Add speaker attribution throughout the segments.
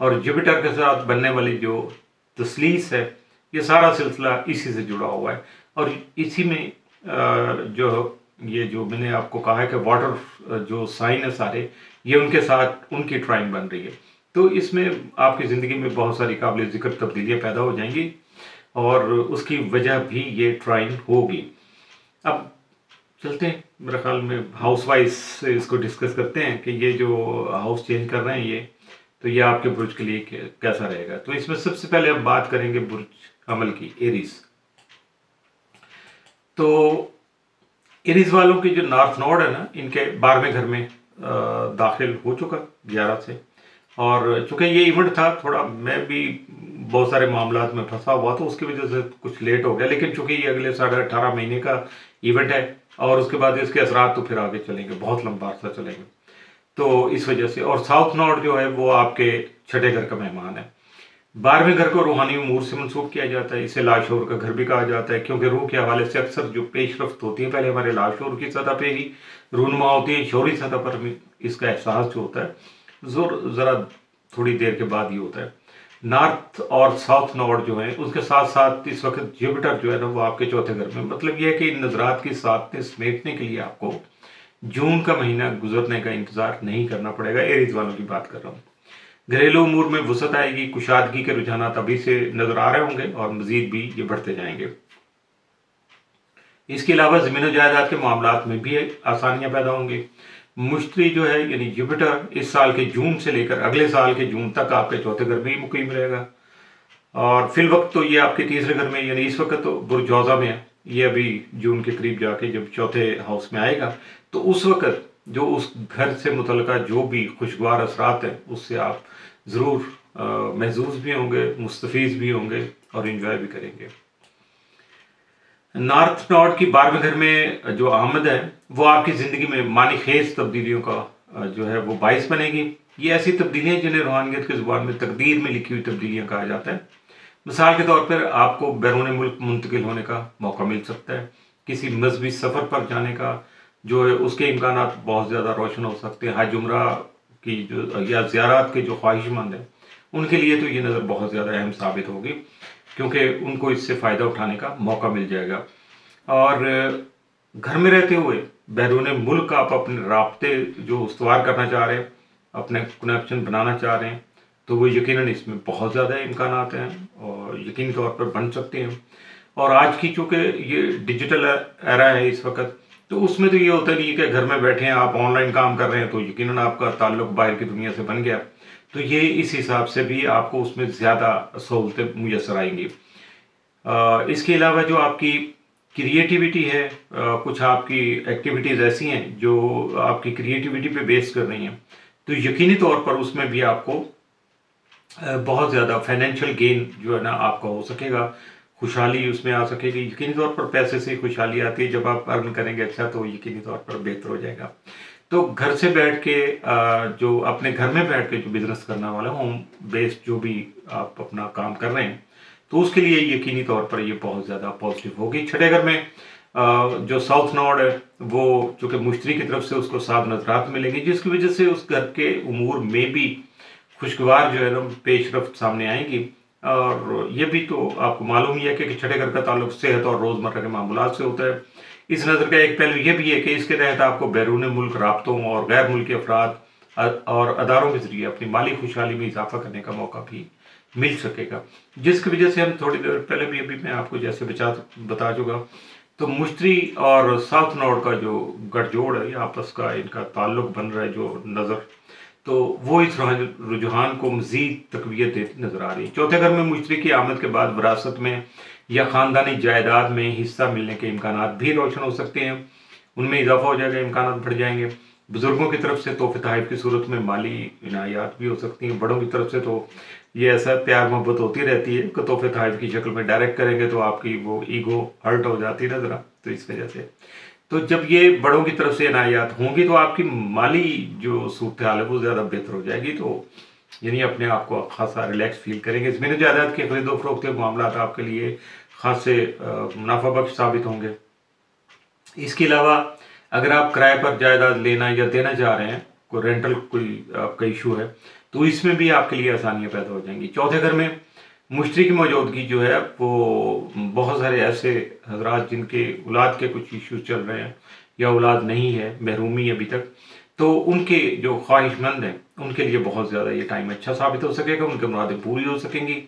Speaker 1: اور جوپیٹر کے ساتھ بننے والی جو تسلیس ہے یہ سارا سلسلہ اسی سے جڑا ہوا ہے، اور اسی میں جو میں نے آپ کو کہا ہے کہ واٹر جو سائن ہے سارے یہ ان کے ساتھ ان کی ٹرائن بن رہی ہے، تو اس میں آپ کی زندگی میں بہت ساری قابل ذکر تبدیلیاں پیدا ہو جائیں گی، اور اس کی وجہ بھی یہ ٹرائن ہوگی۔ اب چلتے ہیں میرے خیال میں ہاؤس وائز سے اس کو ڈسکس کرتے ہیں کہ یہ جو ہاؤس چینج کر رہے ہیں تو یہ آپ کے برج کے لیے کیسا رہے گا۔ تو اس میں سب سے پہلے ہم بات کریں گے برج حمل کی، ایریز۔ تو ایریز والوں کی جو نارتھ نوڈ ہے نا، ان کے 12ویں گھر میں داخل ہو چکا 11 سے، اور چونکہ یہ ایونٹ تھا تھوڑا میں بھی بہت سارے معاملات میں پھنسا ہوا تو اس کی وجہ سے کچھ لیٹ ہو گیا، لیکن چونکہ یہ اگلے 18.5 مہینے کا ایونٹ ہے اور اس کے بعد اس کے اثرات تو پھر آگے چلیں گے، بہت لمبا عرصہ چلیں گے، تو اس وجہ سے۔ اور ساؤتھ نوڈ جو ہے وہ آپ کے 6ٹھے گھر کا مہمان ہے۔ 12ویں گھر کو روحانی امور سے منسوب کیا جاتا ہے، اسے لاشعور کا گھر بھی کہا جاتا ہے، کیونکہ روح کے حوالے سے اکثر جو پیش رفت ہوتی ہے پہلے ہمارے لاشعور کی سطح پہ ہی رونما ہوتی ہے، شعوری سطح پر بھی اس کا احساس جو ہوتا ہے ذرا تھوڑی دیر کے بعد ہی ہوتا ہے۔ نارتھ اور ساؤتھ نوڈ جو ہیں اس کے ساتھ ساتھ اس وقت جوپیٹر جو ہے نا وہ آپ کے 4تھے گھر میں، مطلب یہ ہے کہ ان نظرات کی ساتھ سمیٹنے کے لیے آپ کو جون کا مہینہ گزرنے کا انتظار نہیں کرنا پڑے گا۔ ایریز والوں کی بات کر رہا ہوں۔ گھریلو امور میں وسعت آئے گی، کشادگی کے رجحانات ابھی سے نظر آ رہے ہوں گے اور مزید بھی یہ بڑھتے جائیں گے۔ اس کے علاوہ زمین و جائیداد کے معاملات میں بھی آسانیاں پیدا ہوں گی۔ مشتری جو ہے یعنی جوپیٹر اس سال کے جون سے لے کر اگلے سال کے جون تک آپ کے 4تھے گھر میں ہی مقیم رہے گا، اور فی الوقت تو یہ آپ کے 3رے گھر میں، یعنی اس وقت تو برج جوزہ میں ہے، یہ ابھی جون کے قریب جا کے جب 4تھے ہاؤس میں آئے گا تو اس وقت جو اس گھر سے متعلقہ جو بھی خوشگوار اثرات ہیں اس سے آپ ضرور محظوظ بھی ہوں گے، مستفیض بھی ہوں گے اور انجوائے بھی کریں گے۔ نارتھ نوڈ کی 12ویں گھر میں جو آمد ہے وہ آپ کی زندگی میں معنی خیز تبدیلیوں کا جو ہے وہ باعث بنے گی۔ یہ ایسی تبدیلیاں جنہیں روحانیت کی زبان میں تقدیر میں لکھی ہوئی تبدیلیاں کہا جاتا ہے۔ مثال کے طور پر آپ کو بیرون ملک منتقل ہونے کا موقع مل سکتا ہے، کسی مذہبی سفر پر جانے کا جو ہے اس کے امکانات بہت زیادہ روشن ہو سکتے ہیں۔ حج عمرہ کی جو یا زیارات کے جو خواہش مند ہیں ان کے لیے تو یہ نظر بہت زیادہ اہم ثابت ہوگی، کیونکہ ان کو اس سے فائدہ اٹھانے کا موقع مل جائے گا۔ اور گھر میں رہتے ہوئے بیرون ملک آپ اپنے رابطے جو استوار کرنا چاہ رہے ہیں، اپنے کنیکشن بنانا چاہ رہے ہیں، تو وہ یقیناً اس میں بہت زیادہ امکانات ہیں اور یقینی طور پر بن سکتے ہیں۔ اور آج کی چونکہ یہ ڈیجیٹل ایرا ہے اس وقت، تو اس میں تو یہ ہوتا نہیں کہ گھر میں بیٹھے ہیں آپ آن لائن کام کر رہے ہیں تو یقیناً آپ کا تعلق باہر کی دنیا سے بن گیا، تو یہ اس حساب سے بھی آپ کو اس میں زیادہ سہولتیں میسر آئیں گی۔ اس کے علاوہ جو آپ کی کریٹیوٹی ہے، کچھ آپ کی ایکٹیویٹیز ایسی ہیں جو آپ کی کریٹیوٹی پہ بیس کر رہی ہیں، تو یقینی طور پر اس میں بھی آپ کو بہت زیادہ فائنینشیل گین جو ہے نا آپ کا ہو سکے گا، خوشحالی اس میں آ سکے گی۔ یقینی طور پر پیسے سے خوشحالی آتی ہے، جب آپ ارن کریں گے اچھا تو یقینی طور پر بہتر ہو جائے گا۔ تو گھر سے بیٹھ کے جو اپنے گھر میں بیٹھ کے جو بزنس کرنا والا ہوم بیسڈ جو بھی آپ اپنا کام کر رہے ہیں تو اس کے لیے یقینی طور پر یہ بہت زیادہ پازیٹیو ہوگی۔ 6ٹھے گھر میں جو ساؤتھ نوڈ ہے وہ چونکہ مشتری کی طرف سے اس کو 7 نظرات ملیں گی، جس کی وجہ سے اس گھر کے امور میں بھی خوشگوار جو ہے نا پیش رفت سامنے آئے گی۔ اور یہ بھی تو آپ کو معلوم ہی ہے کہ 6ٹھے گھر کا تعلق صحت اور روزمرہ کے معاملات سے ہوتا ہے۔ اس نظر کا ایک پہلو یہ بھی ہے کہ اس کے تحت آپ کو بیرون ملک رابطوں اور غیر ملکی افراد اور اداروں کے ذریعے اپنی مالی خوشحالی میں اضافہ کرنے کا موقع بھی مل سکے گا، جس کی وجہ سے ہم تھوڑی دیر پہلے بھی ابھی میں آپ کو جیسے بتا چکا، تو مشتری اور ساؤتھ نوڈ کا جو گٹھ جوڑ ہے یا آپس کا ان کا تعلق بن رہا ہے جو نظر، تو وہ اس رجحان کو مزید تقویت دیتی نظر آ رہی ہے۔ 4تھے گھر میں مشتری کی آمد کے بعد وراثت میں یا خاندانی جائیداد میں حصہ ملنے کے امکانات بھی روشن ہو سکتے ہیں، ان میں اضافہ ہو جائے گا، امکانات بڑھ جائیں گے۔ بزرگوں کی طرف سے تحفے تحائف کی صورت میں مالی عنایات بھی ہو سکتی ہیں۔ بڑوں کی طرف سے تو یہ ایسا پیار محبت ہوتی رہتی ہے کہ تحفے تحائف کی شکل میں ڈائریکٹ کریں گے تو آپ کی وہ ایگو ہرٹ ہو جاتی ہے نا ذرا، تو اس وجہ سے تو جب یہ بڑوں کی طرف سے عنایات ہوں گی تو آپ کی مالی جو صورتحال ہے وہ زیادہ بہتر ہو جائے گی، تو یعنی اپنے آپ کو خاصا ریلیکس فیل کریں گے۔ زمین و جائیداد کے خرید و فروخت کے معاملات آپ کے لیے خاصے منافع بخش ثابت ہوں گے۔ اس کے علاوہ اگر آپ کرائے پر جائیداد لینا یا دینا چاہ رہے ہیں، کوئی رینٹل کوئی آپ کا ایشو ہے، تو اس میں بھی آپ کے لیے آسانیاں پیدا ہو جائیں گی۔ چوتھے گھر میں مشتری کی موجودگی جو ہے وہ بہت سارے ایسے حضرات جن کے اولاد کے کچھ ایشوز چل رہے ہیں یا اولاد نہیں ہے، محرومی ابھی تک، تو ان کے جو خواہش مند ہیں ان کے لیے بہت زیادہ یہ ٹائم اچھا ثابت ہو سکے گا، ان کے مرادیں پوری ہو سکیں گی۔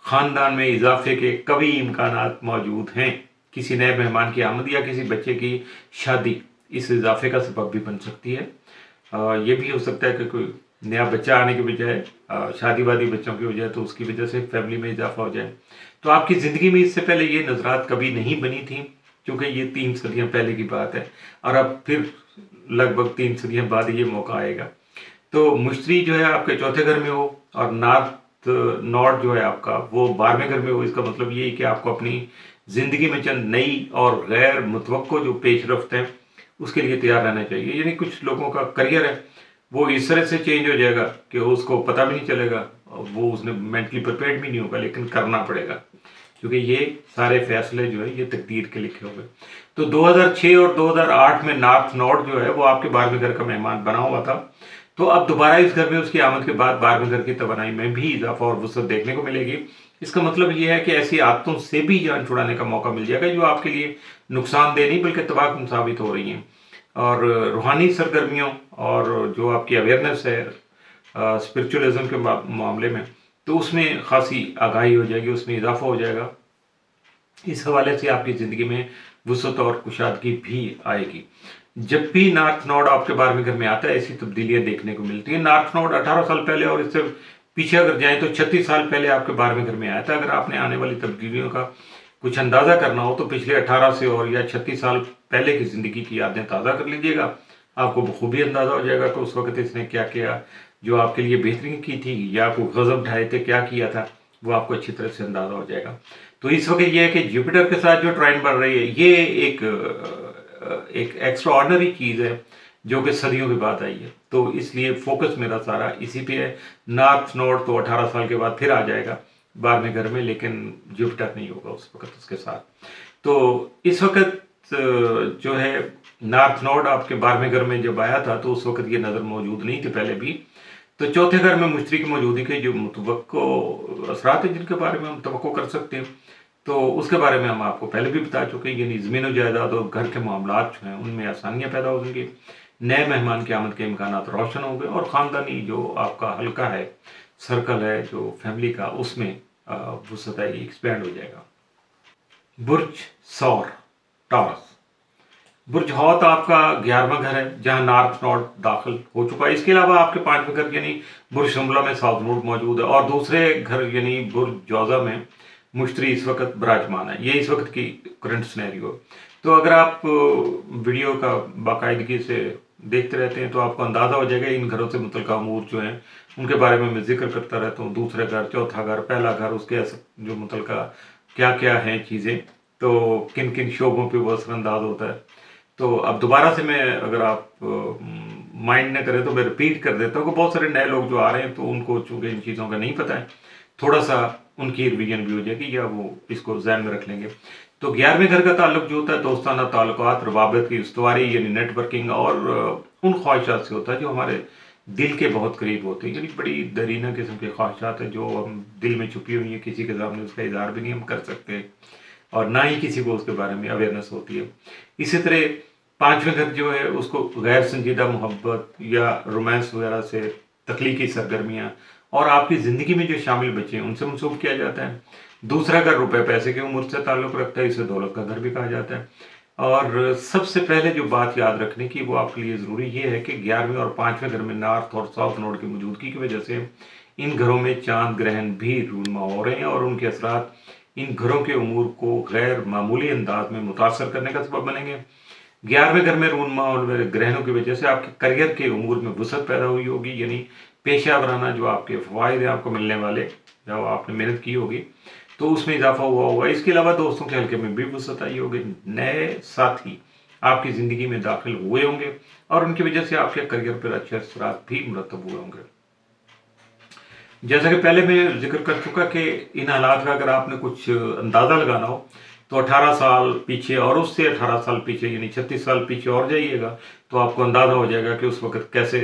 Speaker 1: خاندان میں اضافے کے قوی امکانات موجود ہیں۔ کسی نئے مہمان کی آمد یا کسی بچے کی شادی اس اضافے کا سبب بھی بن سکتی ہے۔ یہ بھی ہو سکتا ہے کہ کوئی نیا بچہ آنے کے بجائے شادی وادی بچوں کی ہو جائے تو اس کی وجہ سے فیملی میں اضافہ ہو جائے۔ تو آپ کی زندگی میں اس سے پہلے یہ نظرات کبھی نہیں بنی تھیں، کیونکہ یہ 3 صدیاں پہلے کی بات ہے، اور اب پھر لگ بھگ 3 صدیاں بعد یہ موقع آئے گا۔ تو مشتری جو ہے آپ کے چوتھے گھر میں ہو اور نارتھ نارڈ جو ہے آپ کا وہ 12ویں گھر میں ہو، اس کا مطلب یہ ہے کہ آپ کو اپنی زندگی میں چند نئی اور غیر متوقع جو پیش رفت ہیں اس کے لیے تیار رہنا چاہیے۔ یعنی کچھ لوگوں کا کریئر ہے وہ اس طرح سے چینج ہو جائے گا کہ اس کو پتہ بھی نہیں چلے گا، وہ اس نے مینٹلی پریپیئرڈ بھی نہیں ہوگا، لیکن کرنا پڑے گا، کیونکہ یہ سارے فیصلے جو ہے یہ تقدیر کے لکھے ہوئے۔ تو 2006 اور 2008 میں نارتھ نارڈ جو ہے وہ آپ کے 12ویں گھر کا مہمان بنا ہوا تھا، تو اب دوبارہ اس گھر میں اس کی آمد کے بعد 12ویں گھر کی توانائی میں بھی اضافہ اور وسعت دیکھنے کو ملے گی۔ اس کا مطلب یہ ہے کہ ایسی عادتوں سے بھی جان چھڑانے کا موقع مل جائے گا جو آپ کے لیے نقصان دہ نہیں بلکہ تباہ کن ثابت ہو رہی ہیں، اور روحانی سرگرمیوں اور جو آپ کی اویئرنیس ہے اسپرچولزم کے معاملے میں، تو اس میں خاصی آگاہی ہو جائے گی، اس میں اضافہ ہو جائے گا۔ اس حوالے سے آپ کی زندگی میں وسعت اور کشادگی بھی آئے گی۔ جب بھی نارتھ نارڈ آپ کے 12ویں گھر میں آتا ہے ایسی تبدیلیاں دیکھنے کو ملتی ہیں۔ نارتھ نارڈ 18 سال پہلے اور اس سے پیچھے اگر جائیں تو 36 سال پہلے آپ کے 12ویں گھر میں آیا تھا۔ اگر آپ نے آنے والی تبدیلیوں کا کچھ اندازہ کرنا ہو تو پچھلے 18 سے اور یا 36 سال پہلے کی زندگی کی یادیں تازہ کر لیجئے گا، آپ کو بخوبی اندازہ ہو جائے گا کہ اس وقت اس نے کیا کیا جو آپ کے لیے بہترین کی تھی، یا کوئی غضب ڈھائے تھے کیا کیا تھا، وہ آپ کو اچھی طرح سے اندازہ ہو جائے گا۔ تو اس وقت یہ ہے کہ جوپیٹر کے ساتھ جو ٹرائن بڑھ رہی ہے یہ ایک ایکسٹرا آرڈنری چیز ہے جو کہ صدیوں کے بعد آئی ہے، تو اس لیے فوکس میرا سارا اسی پہ ہے۔ نارتھ نارڈ تو 18 سال کے بعد پھر آ جائے گا 12ویں گھر میں، لیکن جوپیٹر نہیں ہوگا اس وقت اس کے ساتھ۔ تو اس وقت جو ہے نارتھ نارڈ آپ کے 12ویں گھر میں جب آیا تھا تو اس وقت یہ نظر موجود نہیں تھی پہلے بھی۔ تو چوتھے گھر میں مشتری کی موجودگی کے جو متوقع اثرات ہیں جن کے بارے میں ہم توقع کر سکتے ہیں، تو اس کے بارے میں ہم آپ کو پہلے بھی بتا چکے ہیں، یعنی زمین و جائیداد اور گھر کے معاملات جو ہیں ان میں آسانیاں پیدا ہو گی، نئے مہمان کی آمد کے امکانات روشن ہوں گے، اور خاندانی جو آپ کا حلقہ ہے، سرکل ہے جو فیملی کا، اس میں وسعت آئے گی، ایکسپینڈ ہو جائے گا۔ برج سور ٹارس، برج حوت آپ کا 11واں گھر ہے جہاں نارتھ نارڈ داخل ہو چکا ہے۔ اس کے علاوہ آپ کے 5ویں گھر یعنی برج شملہ میں ساؤتھ نوڈ موجود ہے، اور دوسرے گھر یعنی برج جوزہ میں مشتری اس وقت براجمان ہے۔ یہ اس وقت کی کرنٹ سینیریو ہے۔ تو اگر آپ ویڈیو کا باقاعدگی سے دیکھتے رہتے ہیں تو آپ کو اندازہ ہو جائے گا ان گھروں سے متعلقہ امور جو ہیں ان کے بارے میں ذکر کرتا رہتا ہوں، دوسرے گھر، چوتھا گھر، پہلا گھر، اس کے جو متعلقہ کیا کیا ہیں چیزیں، تو کن کن شعبوں پہ وہ اثر انداز ہوتا ہے۔ تو اب دوبارہ سے میں اگر آپ مائنڈ نہ کریں تو میں ریپیٹ کر دیتا ہوں کہ بہت سارے نئے لوگ جو آ رہے ہیں تو ان کو چونکہ ان چیزوں کا نہیں پتہ ہے، تھوڑا سا ان کی ریویژن بھی ہو جائے گی یا وہ اس کو ذہن میں رکھ لیں گے۔ تو 11ویں گھر کا تعلق جو ہوتا ہے دوستانہ تعلقات، روابط کی استواری یعنی نیٹ ورکنگ، اور ان خواہشات سے ہوتا ہے جو ہمارے دل کے بہت قریب ہوتے ہیں، یعنی بڑی درینہ قسم کے خواہشات ہیں جو ہم دل میں چھپی ہوئی ہیں، کسی کے سامنے اس کا اظہار بھی نہیں ہم کر سکتے اور نہ ہی کسی کو اس کے بارے میں اویئرنیس ہوتی ہے۔ اسی طرح 5ویں گھر جو ہے اس کو غیر سنجیدہ محبت یا رومانس وغیرہ سے، تخلیقی سرگرمیاں اور آپ کی زندگی میں جو شامل بچے ہیں ان سے منسوب کیا جاتا ہے۔ دوسرا گھر روپے پیسے کے امور سے تعلق رکھتا ہے، اسے دولت کا گھر بھی کہا جاتا ہے۔ اور سب سے پہلے جو بات یاد رکھنے کی وہ آپ کے لیے ضروری یہ ہے کہ 11ویں اور 5ویں گھر میں نارتھ اور ساؤتھ نوڈ کی موجودگی کی وجہ سے ان گھروں میں چاند گرہن بھی رونما ہو رہے ہیں، اور ان کے اثرات ان گھروں کے امور کو غیر معمولی انداز میں متاثر کرنے کا سبب بنیں گے۔ 11ویں گھر میں رونما اور گرہنوں کی وجہ سے آپ کے کریئر کے امور میں وسعت پیدا ہوئی ہوگی، یعنی پیشہ ورانہ جو آپ کے فوائد ہیں آپ کو ملنے والے، جو آپ نے محنت کی ہوگی تو اس میں اضافہ ہوا ہوگا۔ اس کے علاوہ دوستوں کے حلقے میں بھی وسعت آئی ہوگی، نئے ساتھی آپ کی زندگی میں داخل ہوئے ہوں گے اور ان کی وجہ سے آپ کے کریئر پر اچھے اثرات بھی مرتب ہوئے ہوں گے۔ جیسا کہ پہلے میں ذکر کر چکا کہ ان حالات کا اگر آپ نے کچھ اندازہ لگانا ہو تو 18 سال پیچھے اور اس سے 18 سال پیچھے یعنی 36 سال پیچھے اور جائیے گا تو آپ کو اندازہ ہو جائے گا کہ اس وقت کیسے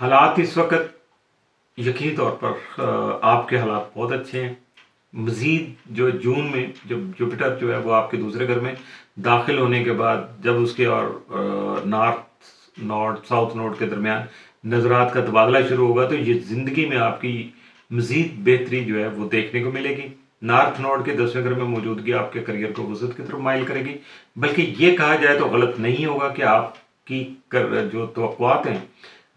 Speaker 1: حالات اس وقت یقینی طور پر آپ کے حالات بہت اچھے ہیں. مزید جو جون میں جب جوپیٹر جو ہے وہ آپ کے دوسرے گھر میں داخل ہونے کے بعد جب اس کے اور نارتھ نوڈ ساؤتھ نوڈ کے درمیان نظرات کا تبادلہ شروع ہوگا تو یہ زندگی میں آپ کی مزید بہتری جو ہے وہ دیکھنے کو ملے گی. نارتھ نوڈ کے 10ویں گھر میں موجودگی آپ کے کریئر کو وسعت کی طرف مائل کرے گی. بلکہ یہ کہا جائے تو غلط نہیں ہوگا کہ آپ کی جو توقعات ہیں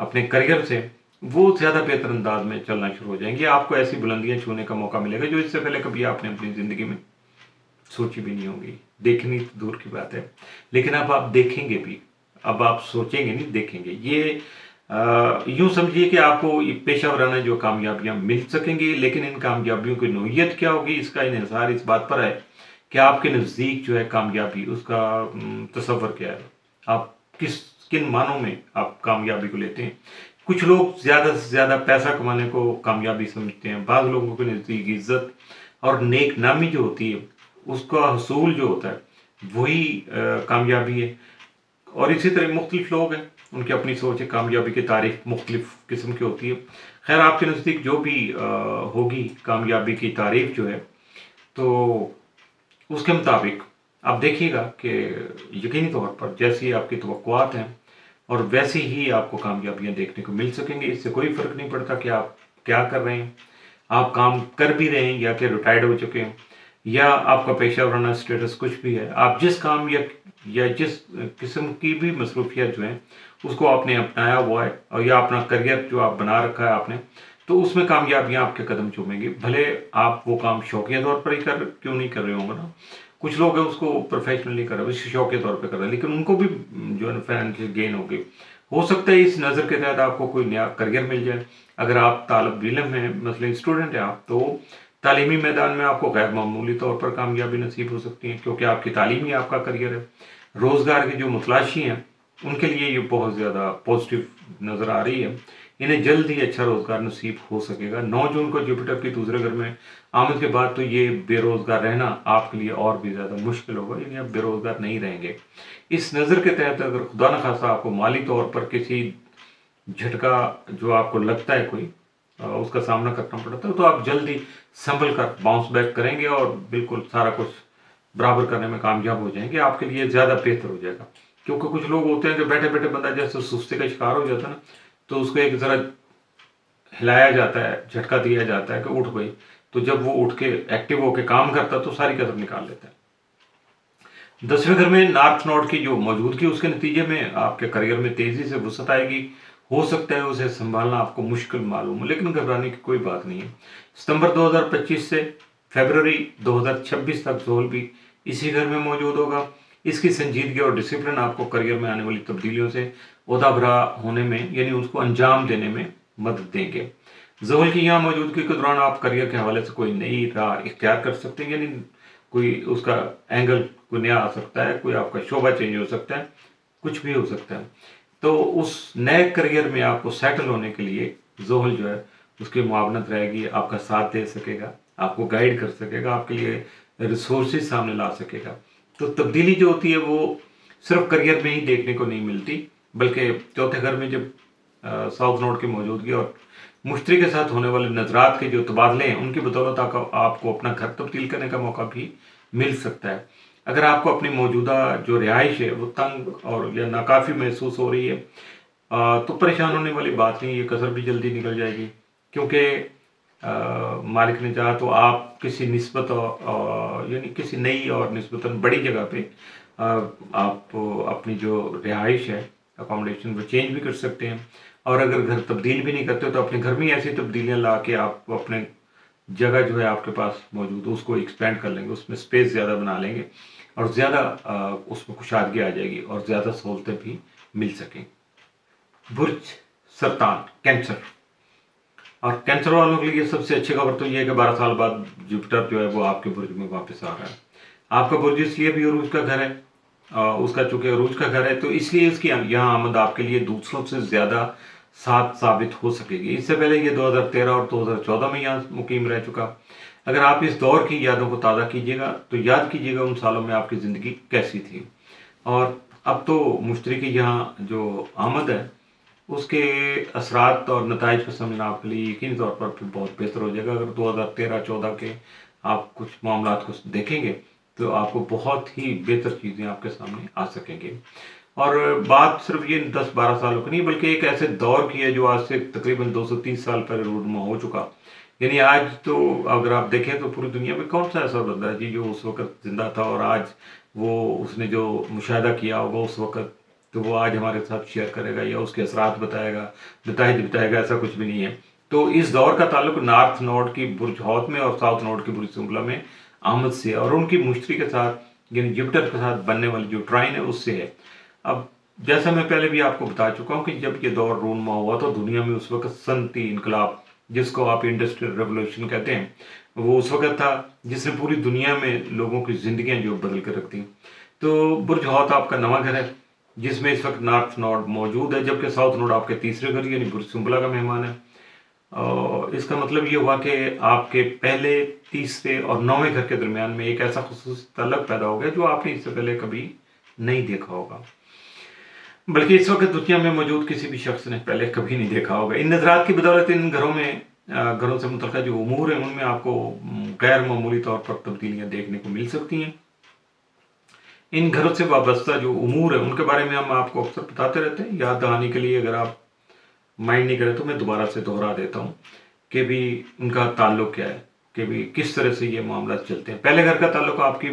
Speaker 1: اپنے کریئر سے وہ زیادہ بہتر انداز میں چلنا شروع ہو جائیں گے. آپ کو ایسی بلندیاں چھونے کا موقع ملے گا جو اس سے پہلے کبھی آپ نے اپنی زندگی میں سوچی بھی نہیں ہوگی. دیکھنی دور کی بات ہے لیکن اب آپ دیکھیں گے بھی. اب آپ سوچیں گے نہیں، دیکھیں گے. یہ یوں سمجھیے کہ آپ کو پیشہ ورانہ جو کامیابیاں مل سکیں گی، لیکن ان کامیابیوں کی نوعیت کیا ہوگی اس کا انحصار اس بات پر ہے کہ آپ کے نزدیک جو ہے کامیابی اس کا تصور کیا ہے. آپ کن معنوں میں آپ کامیابی کو لیتے ہیں. کچھ لوگ زیادہ سے زیادہ پیسہ کمانے کو کامیابی سمجھتے ہیں. بعض لوگوں کے نزدیک عزت اور نیک نامی جو ہوتی ہے اس کا حصول جو ہوتا ہے وہی کامیابی ہے. اور اسی طرح مختلف لوگ ہیں، ان کی اپنی سوچ ہے. کامیابی کی تعریف مختلف قسم کی ہوتی ہے. خیر، آپ کے نزدیک جو بھی ہوگی کامیابی کی تعریف جو ہے تو اس کے مطابق آپ دیکھیے گا کہ یقینی طور پر جیسی آپ کی توقعات ہیں اور ویسے ہی آپ کو کامیابیاں دیکھنے کو مل سکیں گے. اس سے کوئی فرق نہیں پڑتا کہ آپ کیا کر رہے ہیں، آپ کام کر بھی رہے ہیں یا کہ ریٹائرڈ ہو چکے ہیں یا آپ کا پیشہ ورانہ اسٹیٹس کچھ بھی ہے. آپ جس کام یا جس قسم کی بھی مصروفیت جو ہیں اس کو آپ نے اپنایا ہوا ہے اور یا اپنا کریئر جو آپ بنا رکھا ہے آپ نے، تو اس میں کامیابیاں آپ کے قدم چومیں گی. بھلے آپ وہ کام شوقیہ طور پر ہی کیوں نہیں کر رہے ہوں گے نا. کچھ لوگ ہیں اس کو پروفیشنلی کر رہے ہیں، شوقیہ طور پہ کر رہے ہیں، لیکن ان کو بھی جو ہے فائنینشیل گین ہوگی. ہو سکتا ہے اس نظر کے تحت آپ کو کوئی نیا کریئر مل جائے. اگر آپ طالب علم ہیں، مثلا اسٹوڈنٹ ہیں آپ، تو تعلیمی میدان میں آپ کو غیر معمولی طور پر کامیابی نصیب ہو سکتی ہے کیونکہ آپ کی تعلیم ہی آپ کا کریئر ہے. روزگار کے جو متلاشی ہیں ان کے لیے یہ بہت زیادہ پازیٹیو نظر آ رہی ہے. انہیں جلد ہی اچھا روزگار نصیب ہو سکے گا. 9 جون کو جوپیٹر کے دوسرے گھر میں آمد کے بعد تو یہ بے روزگار رہنا آپ کے لیے اور بھی زیادہ مشکل ہوگا، یعنی آپ بے روزگار نہیں رہیں گے. اس نظر کے تحت اگر خدا نخواستہ آپ کو مالی طور پر کسی جھٹکا جو آپ کو لگتا ہے کوئی اس کا سامنا کرنا پڑتا ہے تو آپ جلدی سنبھل کر باؤنس بیک کریں گے اور بالکل سارا کچھ برابر کرنے میں کامیاب ہو جائیں گے. آپ کے لیے زیادہ بہتر ہو جائے گا. کیونکہ کچھ لوگ ہوتے ہیں کہ بیٹھے بیٹھے بندہ جیسے سستی کا شکار ہو جاتا ہے نا، تو اس کو ایک ذرا ہلایا جاتا ہے، جھٹکا دیا جاتا ہے کہ اٹھ گئی، تو جب وہ اٹھ کے ایکٹیو ہو کے کام کرتا ہے تو ساری کسر نکال لیتا ہے. 10ویں گھر میں نارتھ نوڈ کی جو موجودگی اس کے نتیجے میں آپ کے کریئر میں تیزی سے وسعت آئے گی. ہو سکتا ہے اسے سنبھالنا آپ کو مشکل معلوم ہو، لیکن گھبرانے کی کوئی بات نہیں ہے. ستمبر 2025 سے فیبروری 2026 تک زحل بھی اسی گھر میں موجود ہوگا. اس کی سنجیدگی اور ڈسپلن آپ کو کریئر میں آنے والی تبدیلیوں سے عہدہ برا ہونے میں، یعنی اس کو انجام دینے میں مدد دیں گے. زحل کی یہاں موجودگی کے دوران آپ کریئر کے حوالے سے کوئی نئی راہ اختیار کر سکتے ہیں، یعنی کوئی اس کا اینگل کوئی نیا آ سکتا ہے، کوئی آپ کا شعبہ چینج ہو سکتا ہے، کچھ بھی ہو سکتا ہے. تو اس نئے کریئر میں آپ کو سیٹل ہونے کے لیے زحل جو ہے اس کی معاونت رہے گی، آپ کا ساتھ دے سکے گا، آپ کو گائیڈ کر سکے گا، آپ کے لیے ریسورسز سامنے لا سکے گا. تو تبدیلی جو ہوتی ہے وہ صرف کریئر میں ہی دیکھنے کو نہیں ملتی، بلکہ چوتھے گھر میں جب ساؤتھ نوڈ کی موجودگی اور مشتری کے ساتھ ہونے والے نظرات کے جو تبادلے ہیں ان کی بدولت آپ کو اپنا گھر تبدیل کرنے کا موقع بھی مل سکتا ہے. اگر آپ کو اپنی موجودہ جو رہائش ہے وہ تنگ اور یا ناکافی محسوس ہو رہی ہے تو پریشان ہونے والی بات نہیں، یہ کسر بھی جلدی نکل جائے گی. کیونکہ مالک نے چاہا تو آپ کسی نسبت یعنی کسی نئی اور نسبتاً بڑی جگہ پہ آپ اپنی جو رہائش ہے اکاموڈیشن وہ چینج بھی کر سکتے ہیں. اور اگر گھر تبدیل بھی نہیں کرتے تو اپنے گھر میں ایسی تبدیلیاں لا کے آپ اپنے جگہ جو ہے آپ کے پاس موجود اس کو ایکسپینڈ کر لیں گے، اس میں اسپیس زیادہ بنا لیں گے اور زیادہ اس میں کشادگی آ جائے گی اور زیادہ سہولتیں بھی مل سکیں. برج سرطان کینسر، اور کینسر والوں کے لیے سب سے اچھی خبر تو یہ ہے کہ 12 سال بعد جوپیٹر جو ہے وہ آپ کے برج میں واپس آ رہا ہے. آپ کا برج اس لیے بھی عروج کا گھر ہے، اس کا چونکہ عروج کا گھر ہے تو اس لیے اس کی یہاں آمد آپ کے لیے دوسروں سے زیادہ ساتھ ثابت ہو سکے گی. اس سے پہلے یہ 2013 اور 2014 میں یہاں مقیم رہ چکا. اگر آپ اس دور کی یادوں کو تازہ کیجیے گا تو یاد کیجیے گا ان سالوں میں آپ کی زندگی کیسی تھی. اور اب تو مشتری کی یہاں جو آمد ہے اس کے اثرات اور نتائج کو سمجھنا آپ کے لیے یقینی طور پر پھر بہت بہتر ہو جائے گا. اگر 2013-14 کے آپ کچھ معاملات کو دیکھیں گے تو آپ کو بہت ہی بہتر چیزیں آپ کے سامنے آ سکیں گے. اور بات صرف یہ 10-12 سالوں کی نہیں بلکہ ایک ایسے دور کی ہے جو آج سے تقریباً 230 سال پہلے رونما ہو چکا. یعنی آج تو اگر آپ دیکھیں تو پوری دنیا میں کون سا ایسا بندہ ہے جی جو اس وقت زندہ تھا اور آج وہ اس نے جو مشاہدہ کیا ہوگا اس وقت تو وہ آج ہمارے ساتھ شیئر کرے گا یا اس کے اثرات بتائے گا، نتائج بتائے گا. ایسا کچھ بھی نہیں ہے. تو اس دور کا تعلق نارتھ نوڈ کی برج ہوت میں اور ساؤتھ نوڈ کی برج سنگلا میں آمد سے اور ان کی مشتری کے ساتھ یعنی جپٹر کے ساتھ بننے والی جو ٹرائن ہے اس سے ہے. اب جیسا میں پہلے بھی آپ کو بتا چکا ہوں کہ جب یہ دور رونما ہوا تو دنیا میں اس وقت صنعتی انقلاب جس کو آپ انڈسٹریل ریولوشن کہتے ہیں وہ اس وقت تھا جس نے پوری دنیا میں لوگوں کی زندگیاں جو بدل کر رکھ دیں. تو برج ہوت آپ کا نواں گھر ہے جس میں اس وقت نارتھ نوڈ موجود ہے جبکہ ساؤتھ نوڈ آپ کے تیسرے گھر یعنی برج سنبلا کا مہمان ہے. اور اس کا مطلب یہ ہوا کہ آپ کے پہلے تیسرے اور نویں گھر کے درمیان میں ایک ایسا خصوصی تعلق پیدا ہو گیا جو آپ نے اس سے پہلے کبھی نہیں دیکھا ہوگا بلکہ اس وقت دنیا میں موجود کسی بھی شخص نے پہلے کبھی نہیں دیکھا ہوگا. ان نظرات کی بدولت ان گھروں سے متعلقہ جو امور ہیں ان میں آپ کو غیر معمولی طور پر تبدیلیاں دیکھنے کو مل سکتی ہیں. ان گھروں سے وابستہ جو امور ہیں ان کے بارے میں ہم آپ کو اکثر بتاتے رہتے ہیں. یاد دہانی کے لیے اگر آپ مائنڈ نہیں کریں تو میں دوبارہ سے دوہرا دیتا ہوں کہ بھی ان کا تعلق کیا ہے کہ بھی کس طرح سے یہ معاملات چلتے ہیں. پہلے گھر کا تعلق آپ کی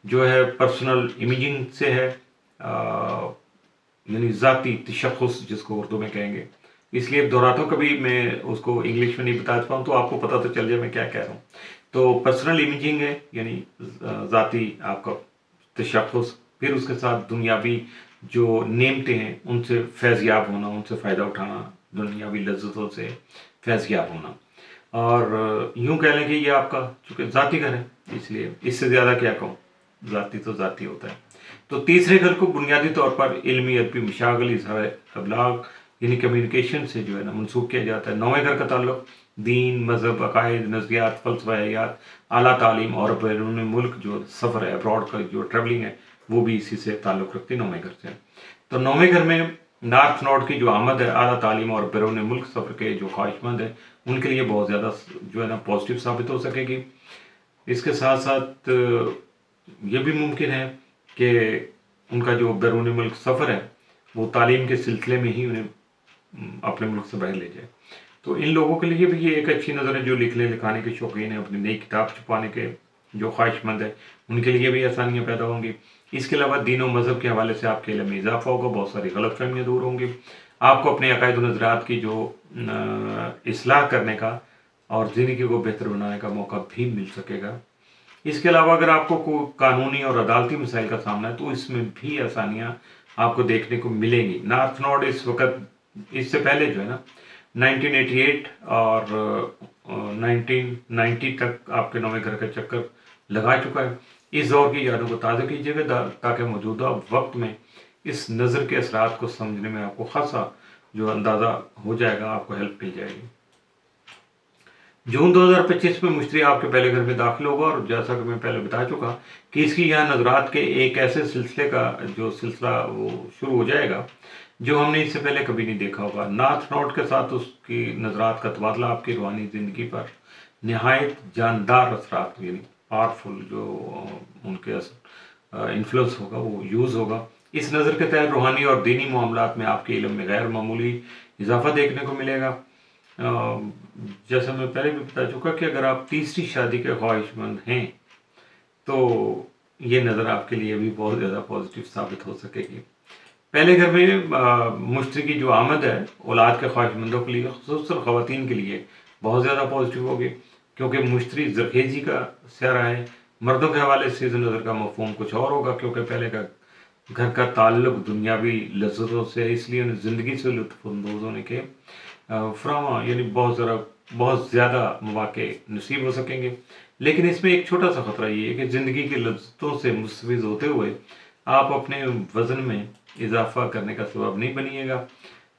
Speaker 1: جو ہے پرسنل امیجنگ سے ہے یعنی ذاتی تشخص جس کو اردو میں کہیں گے. اس لیے دہراتا ہوں کبھی میں اس کو انگلش میں نہیں بتا پاؤں تو آپ کو پتہ تو چل جائے میں کیا کہہ رہا ہوں. تو پرسنل امیجنگ ہے یعنی ذاتی آپ کا تشخص. پھر اس کے ساتھ دنیاوی جو نعمتیں ہیں ان سے فیض یاب ہونا، ان سے فائدہ اٹھانا، دنیاوی لذتوں سے فیض یاب ہونا. اور یوں کہہ لیں کہ یہ آپ کا چونکہ ذاتی گھر ہے اس لیے اس سے زیادہ کیا کہوں، ذاتی تو ذاتی ہوتا ہے. تو تیسرے گھر کو بنیادی طور پر علمی ادبی مشاغل اظہار ابلاغ یعنی کمیونیکیشن سے جو ہے نا منسوخ کیا جاتا ہے. نویں گھر کا تعلق دین، مذہب، عقائد، نظریات، فلسفہ حیات، اعلیٰ تعلیم اور بیرون ملک جو سفر ہے ابراڈ کا جو ٹریولنگ ہے وہ بھی اسی سے تعلق رکھتی ہے نویں گھر سے. تو نویں گھر میں نارتھ نوڈ کی جو آمد ہے اعلیٰ تعلیم اور بیرون ملک سفر کے جو خواہش مند ہیں ان کے لیے بہت زیادہ جو ہے نا پازیٹیو ثابت ہو سکے گی. اس کے ساتھ ساتھ یہ بھی ممکن ہے کہ ان کا جو بیرون ملک سفر ہے وہ تعلیم کے سلسلے میں ہی انہیں اپنے ملک سے باہر لے جائے. تو ان لوگوں کے لیے بھی یہ ایک اچھی نظر ہے جو لکھنے لکھانے کے شوقین ہیں، اپنی نئی کتاب چھپانے کے جو خواہش مند ہے ان کے لیے بھی آسانیاں پیدا ہوں گی. اس کے علاوہ دین و مذہب کے حوالے سے آپ کے علم میں اضافہ ہوگا، بہت ساری غلط فہمیاں دور ہوں گی. آپ کو اپنے عقائد و نظرات کی جو اصلاح کرنے کا اور زندگی کو بہتر بنانے کا موقع بھی مل سکے گا. اس کے علاوہ اگر آپ کو کوئی قانونی اور عدالتی مسائل کا سامنا ہے تو اس میں بھی آسانیاں آپ کو دیکھنے کو ملیں گی. نارتھ نوڈ اس وقت اس سے پہلے جو ہے نا 1988 اور 1990 تک آپ کے نویں گھر کا چکر لگا چکا ہے. اس دور کی یادوں کو تازہ کیجیے گا تاکہ موجودہ وقت میں اس نظر کے اثرات کو سمجھنے میں آپ کو خاصا جو اندازہ ہو جائے گا، آپ کو ہیلپ مل جائے گی. جون 2025 میں مشتری آپ کے پہلے گھر میں داخل ہوگا اور جیسا کہ میں پہلے بتا چکا کہ اس کی یہاں نظرات کے ایک ایسے سلسلے کا جو سلسلہ وہ شروع ہو جائے گا جو ہم نے اس سے پہلے کبھی نہیں دیکھا ہوگا. نارتھ نوڈ کے ساتھ اس کی نظرات کا تبادلہ آپ کی روحانی زندگی پر نہایت جاندار اثرات یعنی پاورفل جو ان کے انفلوئنس ہوگا وہ یوز ہوگا. اس نظر کے تحت روحانی اور دینی معاملات میں آپ کے علم میں غیر معمولی اضافہ دیکھنے کو ملے گا. جیسا میں پہلے بھی بتا چکا کہ اگر آپ تیسری شادی کے خواہش مند ہیں تو یہ نظر آپ کے لیے بھی بہت زیادہ پازیٹیو ثابت ہو سکے گی. پہلے گھر میں مشتری کی جو آمد ہے اولاد کے خواہش مندوں کے لیے خصوصاً خواتین کے لیے بہت زیادہ پازیٹیو ہوگی کیونکہ مشتری زرخیزی کا سیارہ ہے. مردوں کے حوالے سے نظر کا مفہوم کچھ اور ہوگا کیونکہ پہلے کا گھر کا تعلق دنیاوی لذتوں سے ہے، اس لیے انہیں زندگی سے لطف اندوز ہونے کے فراواں یعنی بہت زیادہ مواقع نصیب ہو سکیں گے. لیکن اس میں ایک چھوٹا سا خطرہ یہ ہے کہ زندگی کی لذتوں سے مستفید ہوتے ہوئے آپ اپنے وزن میں اضافہ کرنے کا سبب نہیں بنیے گا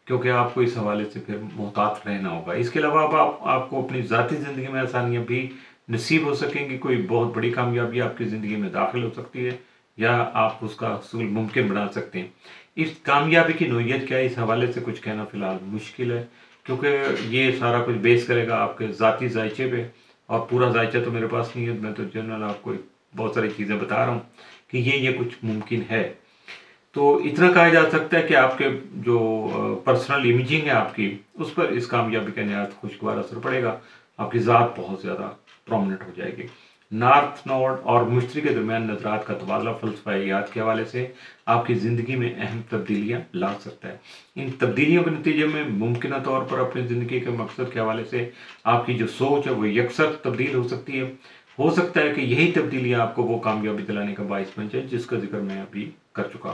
Speaker 1: کیونکہ آپ کو اس حوالے سے پھر محتاط رہنا ہوگا. اس کے علاوہ آپ کو اپنی ذاتی زندگی میں آسانیاں بھی نصیب ہو سکیں گی. کوئی بہت بڑی کامیابی آپ کی زندگی میں داخل ہو سکتی ہے یا آپ اس کا حصول ممکن بنا سکتے ہیں۔ اس کامیابی کی نوعیت کیا ہے، اس حوالے سے کچھ کہنا فی الحال مشکل ہے، کیونکہ یہ سارا کچھ بیس کرے گا آپ کے ذاتی ذائچے پہ، اور پورا ذائچہ تو میرے پاس نہیں ہے، میں تو جنرل آپ کو بہت ساری چیزیں بتا رہا ہوں کہ یہ کچھ ممکن ہے۔ تو اتنا کہا جا سکتا ہے کہ آپ کے جو پرسنل امیجنگ ہے آپ کی، اس پر اس کامیابی کا نہایت خوشگوار اثر پڑے گا، آپ کی ذات بہت زیادہ پرومننٹ ہو جائے گی۔ نارتھ نوڈ اور مشتری کے درمیان نظرات کا تبادلہ فلسفہ حیات کے حوالے سے آپ کی زندگی میں اہم تبدیلیاں لا سکتا ہے۔ ان تبدیلیوں کے نتیجے میں ممکنہ طور پر اپنی زندگی کے مقصد کے حوالے سے آپ کی جو سوچ ہے وہ یکسر تبدیل ہو سکتی ہے۔ ہو سکتا ہے کہ یہی تبدیلیاں آپ کو وہ کامیابی دلانے کا باعث بن جائے جس کا ذکر میں ابھی کر چکا۔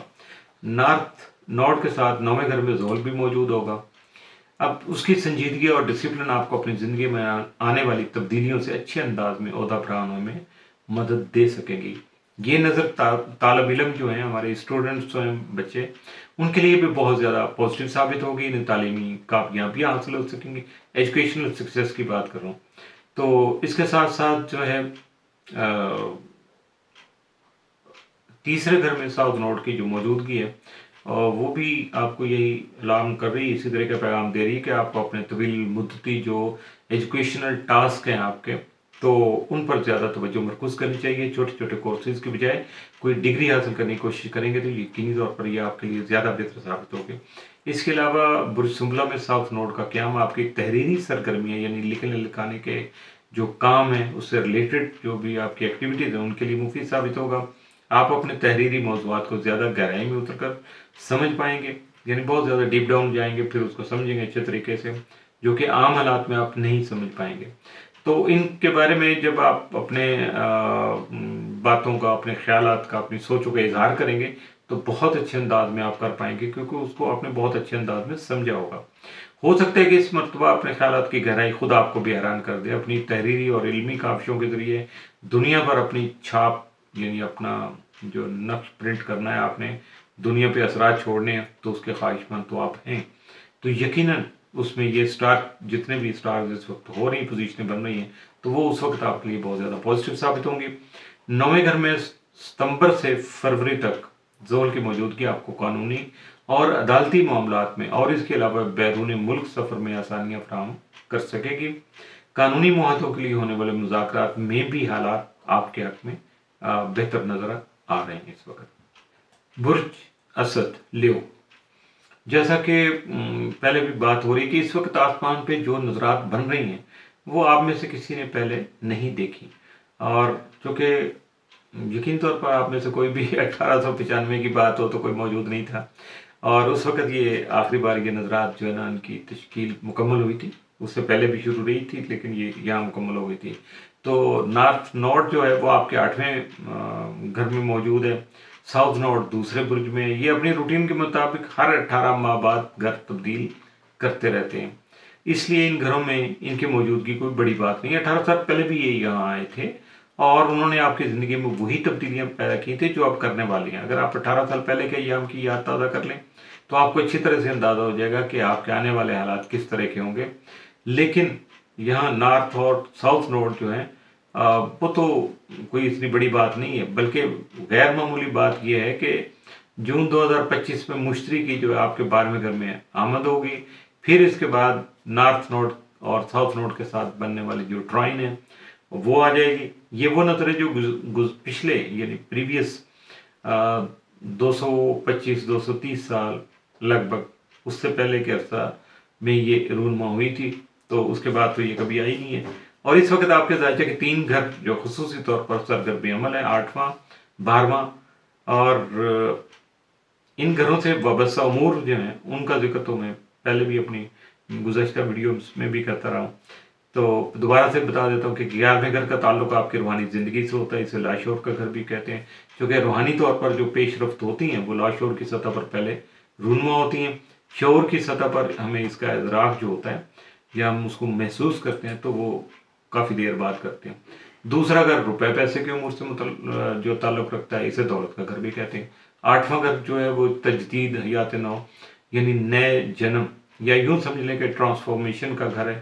Speaker 1: نارتھ نوڈ کے ساتھ 9ویں گھر میں زحل بھی موجود ہوگا۔ اب اس کی سنجیدگی اور ڈسپلن آپ کو اپنی زندگی میں آنے والی تبدیلیوں سے اچھے انداز میں عہدہ پرانے میں مدد دے سکیں گی۔ یہ نظر طالب علم جو ہیں، ہمارے اسٹوڈنٹس جو ہیں، بچے، ان کے لیے بھی بہت زیادہ پازیٹیو ثابت ہوگی، انہیں تعلیمی کامیابیاں حاصل ہو سکیں گی۔ ایجوکیشنل سکسیس کی بات کر رہا ہوں۔ تو اس کے ساتھ ساتھ جو ہے تیسرے گھر میں ساؤتھ نوڈ کی جو موجودگی ہے وہ بھی آپ کو یہی علام کر رہی ہے، اسی طرح کا پیغام دے رہی ہے کہ آپ کو اپنے طویل مدتی جو ایجوکیشنل ٹاسک ہیں آپ کے، تو ان پر زیادہ توجہ مرکوز کرنی چاہیے۔ چھوٹے چھوٹے کورسز کی بجائے کوئی ڈگری حاصل کرنے کی کوشش کریں گے تو یقینی طور پر یہ آپ کے لیے زیادہ بہتر ثابت ہوگی۔ اس کے علاوہ برج سنبلا میں ساؤتھ نوڈ کا قیام آپ کی تحریری سرگرمیاں، یعنی لکھنے لکھانے کے جو کام ہیں اس سے ریلیٹڈ جو بھی آپ کی ایکٹیویٹیز ہیں ان کے لیے مفید ثابت ہوگا۔ آپ اپنے تحریری موضوعات کو زیادہ گہرائی میں اتر کر سمجھ پائیں گے، یعنی بہت زیادہ ڈیپ ڈاؤن جائیں گے، پھر اس کو سمجھیں گے اچھے طریقے سے، جو کہ عام حالات میں آپ نہیں سمجھ پائیں گے۔ تو ان کے بارے میں جب آپ اپنے باتوں کا، اپنے خیالات کا، اپنی سوچوں کا اظہار کریں گے تو بہت اچھے انداز میں آپ کر پائیں گے، کیونکہ اس کو آپ نے بہت اچھے انداز میں سمجھا ہوگا۔ ہو سکتا ہے کہ اس مرتبہ اپنے خیالات کی گہرائی خود آپ کو بھی حیران کر دے۔ اپنی تحریری اور علمی کاوشوں کے ذریعے دنیا پر اپنی چھاپ، یعنی اپنا جو نقش پرنٹ کرنا ہے آپ نے، دنیا پہ اثرات چھوڑنے ہیں، تو اس کے خواہش مند تو آپ ہیں۔ تو یقیناً اس میں یہ سٹار، جتنے بھی سٹارز اس وقت ہو رہی ہیں، پوزیشنیں بن رہی ہیں، تو وہ اس وقت آپ کے لیے بہت زیادہ پازیٹیو ثابت ہوں گی۔ 9ویں گھر میں ستمبر سے فروری تک زحل کی موجودگی آپ کو قانونی اور عدالتی معاملات میں اور اس کے علاوہ بیرون ملک سفر میں آسانیاں فراہم کر سکے گی۔ قانونی معاہدوں کے لیے ہونے والے مذاکرات میں بھی حالات آپ کے حق میں بہتر نظر آ رہے ہیں اس وقت۔ برج اسد لیو، جیسا کہ پہلے بھی بات ہو رہی کہ اس وقت آسمان پہ جو نظرات بن رہی ہیں وہ آپ میں سے کسی نے پہلے نہیں دیکھی، اور چونکہ یقین طور پر آپ میں سے کوئی بھی 1895 کی بات ہو تو کوئی موجود نہیں تھا، اور اس وقت یہ آخری بار یہ نظرات جو ہے نا ان کی تشکیل مکمل ہوئی تھی۔ اس سے پہلے بھی شروع رہی تھی لیکن یہ یہاں مکمل ہو گئی تھی۔ تو نارتھ نوڈ جو ہے وہ آپ کے 8ویں گھر میں موجود ہے، ساؤتھ نوڈ دوسرے برج میں۔ یہ اپنی روٹین کے مطابق ہر 18 ماہ بعد گھر تبدیل کرتے رہتے ہیں، اس لیے ان گھروں میں ان کی موجودگی کوئی بڑی بات نہیں ہے۔ 18 سال پہلے بھی یہ یہاں آئے تھے اور انہوں نے آپ کی زندگی میں وہی تبدیلیاں پیدا کی تھی جو آپ کرنے والے ہیں۔ اگر آپ 18 سال پہلے کے ایام کی یاد تازہ کر لیں تو آپ کو اچھی طرح سے اندازہ ہو جائے گا کہ آپ کے آنے والے حالات کس طرح کے ہوں گے۔ لیکن یہاں نارتھ اور ساؤتھ نوڈ جو ہیں وہ تو کوئی اتنی بڑی بات نہیں ہے، بلکہ غیر معمولی بات یہ ہے کہ جون 2025 میں مشتری کی جو آپ کے 12ویں گھر میں آمد ہوگی، پھر اس کے بعد نارتھ نوڈ اور ساؤتھ نوڈ کے ساتھ بننے والی جو ٹرائن ہے وہ آ جائے گی۔ یہ وہ نظر ہے جو پچھلے یعنی پریویس 225-230 سال لگ بھگ اس سے پہلے کے عرصہ میں یہ رونما ہوئی تھی، تو اس کے بعد تو یہ کبھی آئی نہیں ہے۔ اور اس وقت آپ کے ذائچہ کے 3 گھر جو خصوصی طور پر سرگرمی عمل ہے، 8واں، 12واں، اور ان گھروں سے وابستہ امور جو ہیں ان کا ذکر تو میں پہلے بھی اپنی گزشتہ ویڈیوز میں بھی کرتا رہا ہوں، تو دوبارہ سے بتا دیتا ہوں کہ 11ویں گھر کا تعلق آپ کی روحانی زندگی سے ہوتا ہے، اسے لاشعور کا گھر بھی کہتے ہیں، کیونکہ روحانی طور پر جو پیش رفت ہوتی ہیں وہ لاشعور کی سطح پر پہلے رونما ہوتی ہیں۔ شعور کی سطح پر ہمیں اس کا ادراک جو ہوتا ہے یا ہم اس کو محسوس کرتے ہیں تو وہ کافی دیر بعد کرتے ہیں۔ دوسرا گھر روپے پیسے کے امور سے جو تعلق رکھتا ہے، اسے دولت کا گھر بھی کہتے ہیں۔ 8واں گھر جو ہے وہ تجدید، حیات نو، یعنی نئے جنم، یا یوں سمجھ لیں کہ ٹرانسفارمیشن کا گھر ہے۔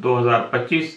Speaker 1: 2025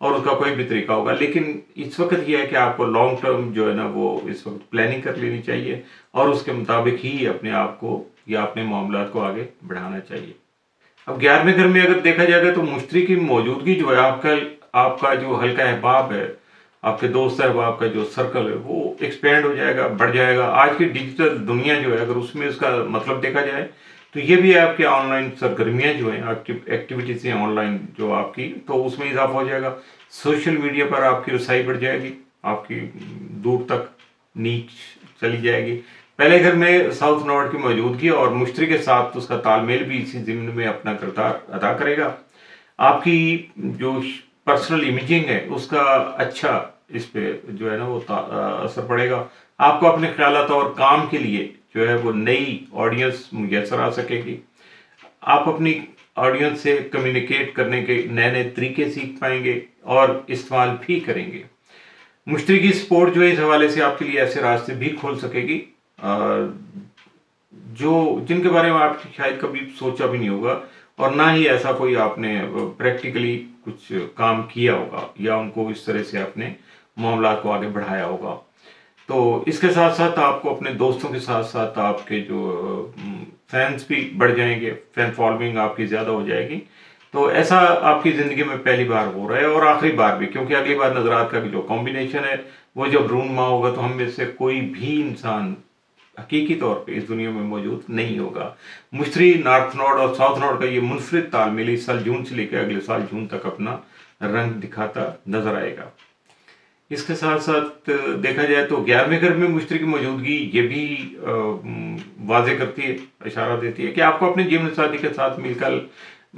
Speaker 1: اور اس کا کوئی بھی طریقہ ہوگا. لیکن اس وقت یہ ہے کہ آپ کو لانگ ٹرم جو ہے نا وہ اس وقت پلاننگ کر لینی چاہیے اور اس کے مطابق ہی اپنے آپ کو یا اپنے معاملات کو آگے بڑھانا چاہیے. اب 11ویں گھر میں اگر دیکھا جائے گا تو مشتری کی موجودگی جو ہے آپ کا جو حلقہ احباب ہے، آپ کے دوست احباب کا جو سرکل ہے وہ ایکسپینڈ ہو جائے گا، بڑھ جائے گا. آج کی ڈیجیٹل دنیا جو ہے اگر اس میں اس کا مطلب دیکھا جائے تو یہ بھی آپ کے آن لائن سرگرمیاں جو ہیں، ایکٹیویٹیز ہیں آن لائن جو آپ کی، تو اس میں اضافہ ہو جائے گا. سوشل میڈیا پر آپ کی رسائی بڑھ جائے گی، آپ کی دور تک نیچ چلی جائے گی. پہلے گھر میں ساؤتھ نوڈ کی موجودگی اور مشتری کے ساتھ اس کا تال میل بھی اسی ضمن میں اپنا کردار ادا کرے گا. آپ کی جو پرسنل امیجنگ ہے اس کا اچھا اس پہ جو ہے نا وہ اثر پڑے گا. آپ کو اپنے خیالات اور کام کے لیے جو ہے وہ نئی آڈینس میسر آ سکے گی. آپ اپنی آڈینس سے کمیونیکیٹ کرنے کے نئے نئے طریقے سیکھ پائیں گے اور استعمال بھی کریں گے. مشتری کی سپورٹ جو ہے اس حوالے سے آپ کے لیے ایسے راستے بھی کھول سکے گی جن کے بارے میں آپ شاید کبھی سوچا بھی نہیں ہوگا اور نہ ہی ایسا کوئی آپ نے پریکٹیکلی کچھ کام کیا ہوگا یا ان کو اس طرح سے اپنے معاملات کو آگے بڑھایا ہوگا. تو اس کے ساتھ ساتھ آپ کو اپنے دوستوں کے ساتھ ساتھ آپ کے جو فینس بھی بڑھ جائیں گے، فین فالوئنگ آپ کی زیادہ ہو جائے گی. تو ایسا آپ کی زندگی میں پہلی بار ہو رہا ہے اور آخری بار بھی، کیونکہ اگلی بار نظرات کا جو کمبینیشن ہے وہ جب رونما ہوگا تو ہم میں سے کوئی بھی انسان حقیقی طور پہ اس دنیا میں موجود نہیں ہوگا. مشتری نارتھ نوڈ اور ساؤتھ نوڈ کا یہ منفرد تال میل اس سال جون سے لے کے اگلے سال جون تک اپنا رنگ دکھاتا نظر آئے گا. اس کے ساتھ ساتھ دیکھا جائے تو 11ویں گھر میں مشتری کی موجودگی یہ بھی واضح کرتی ہے، اشارہ دیتی ہے کہ آپ کو اپنے جیون ساتھی کے ساتھ مل کر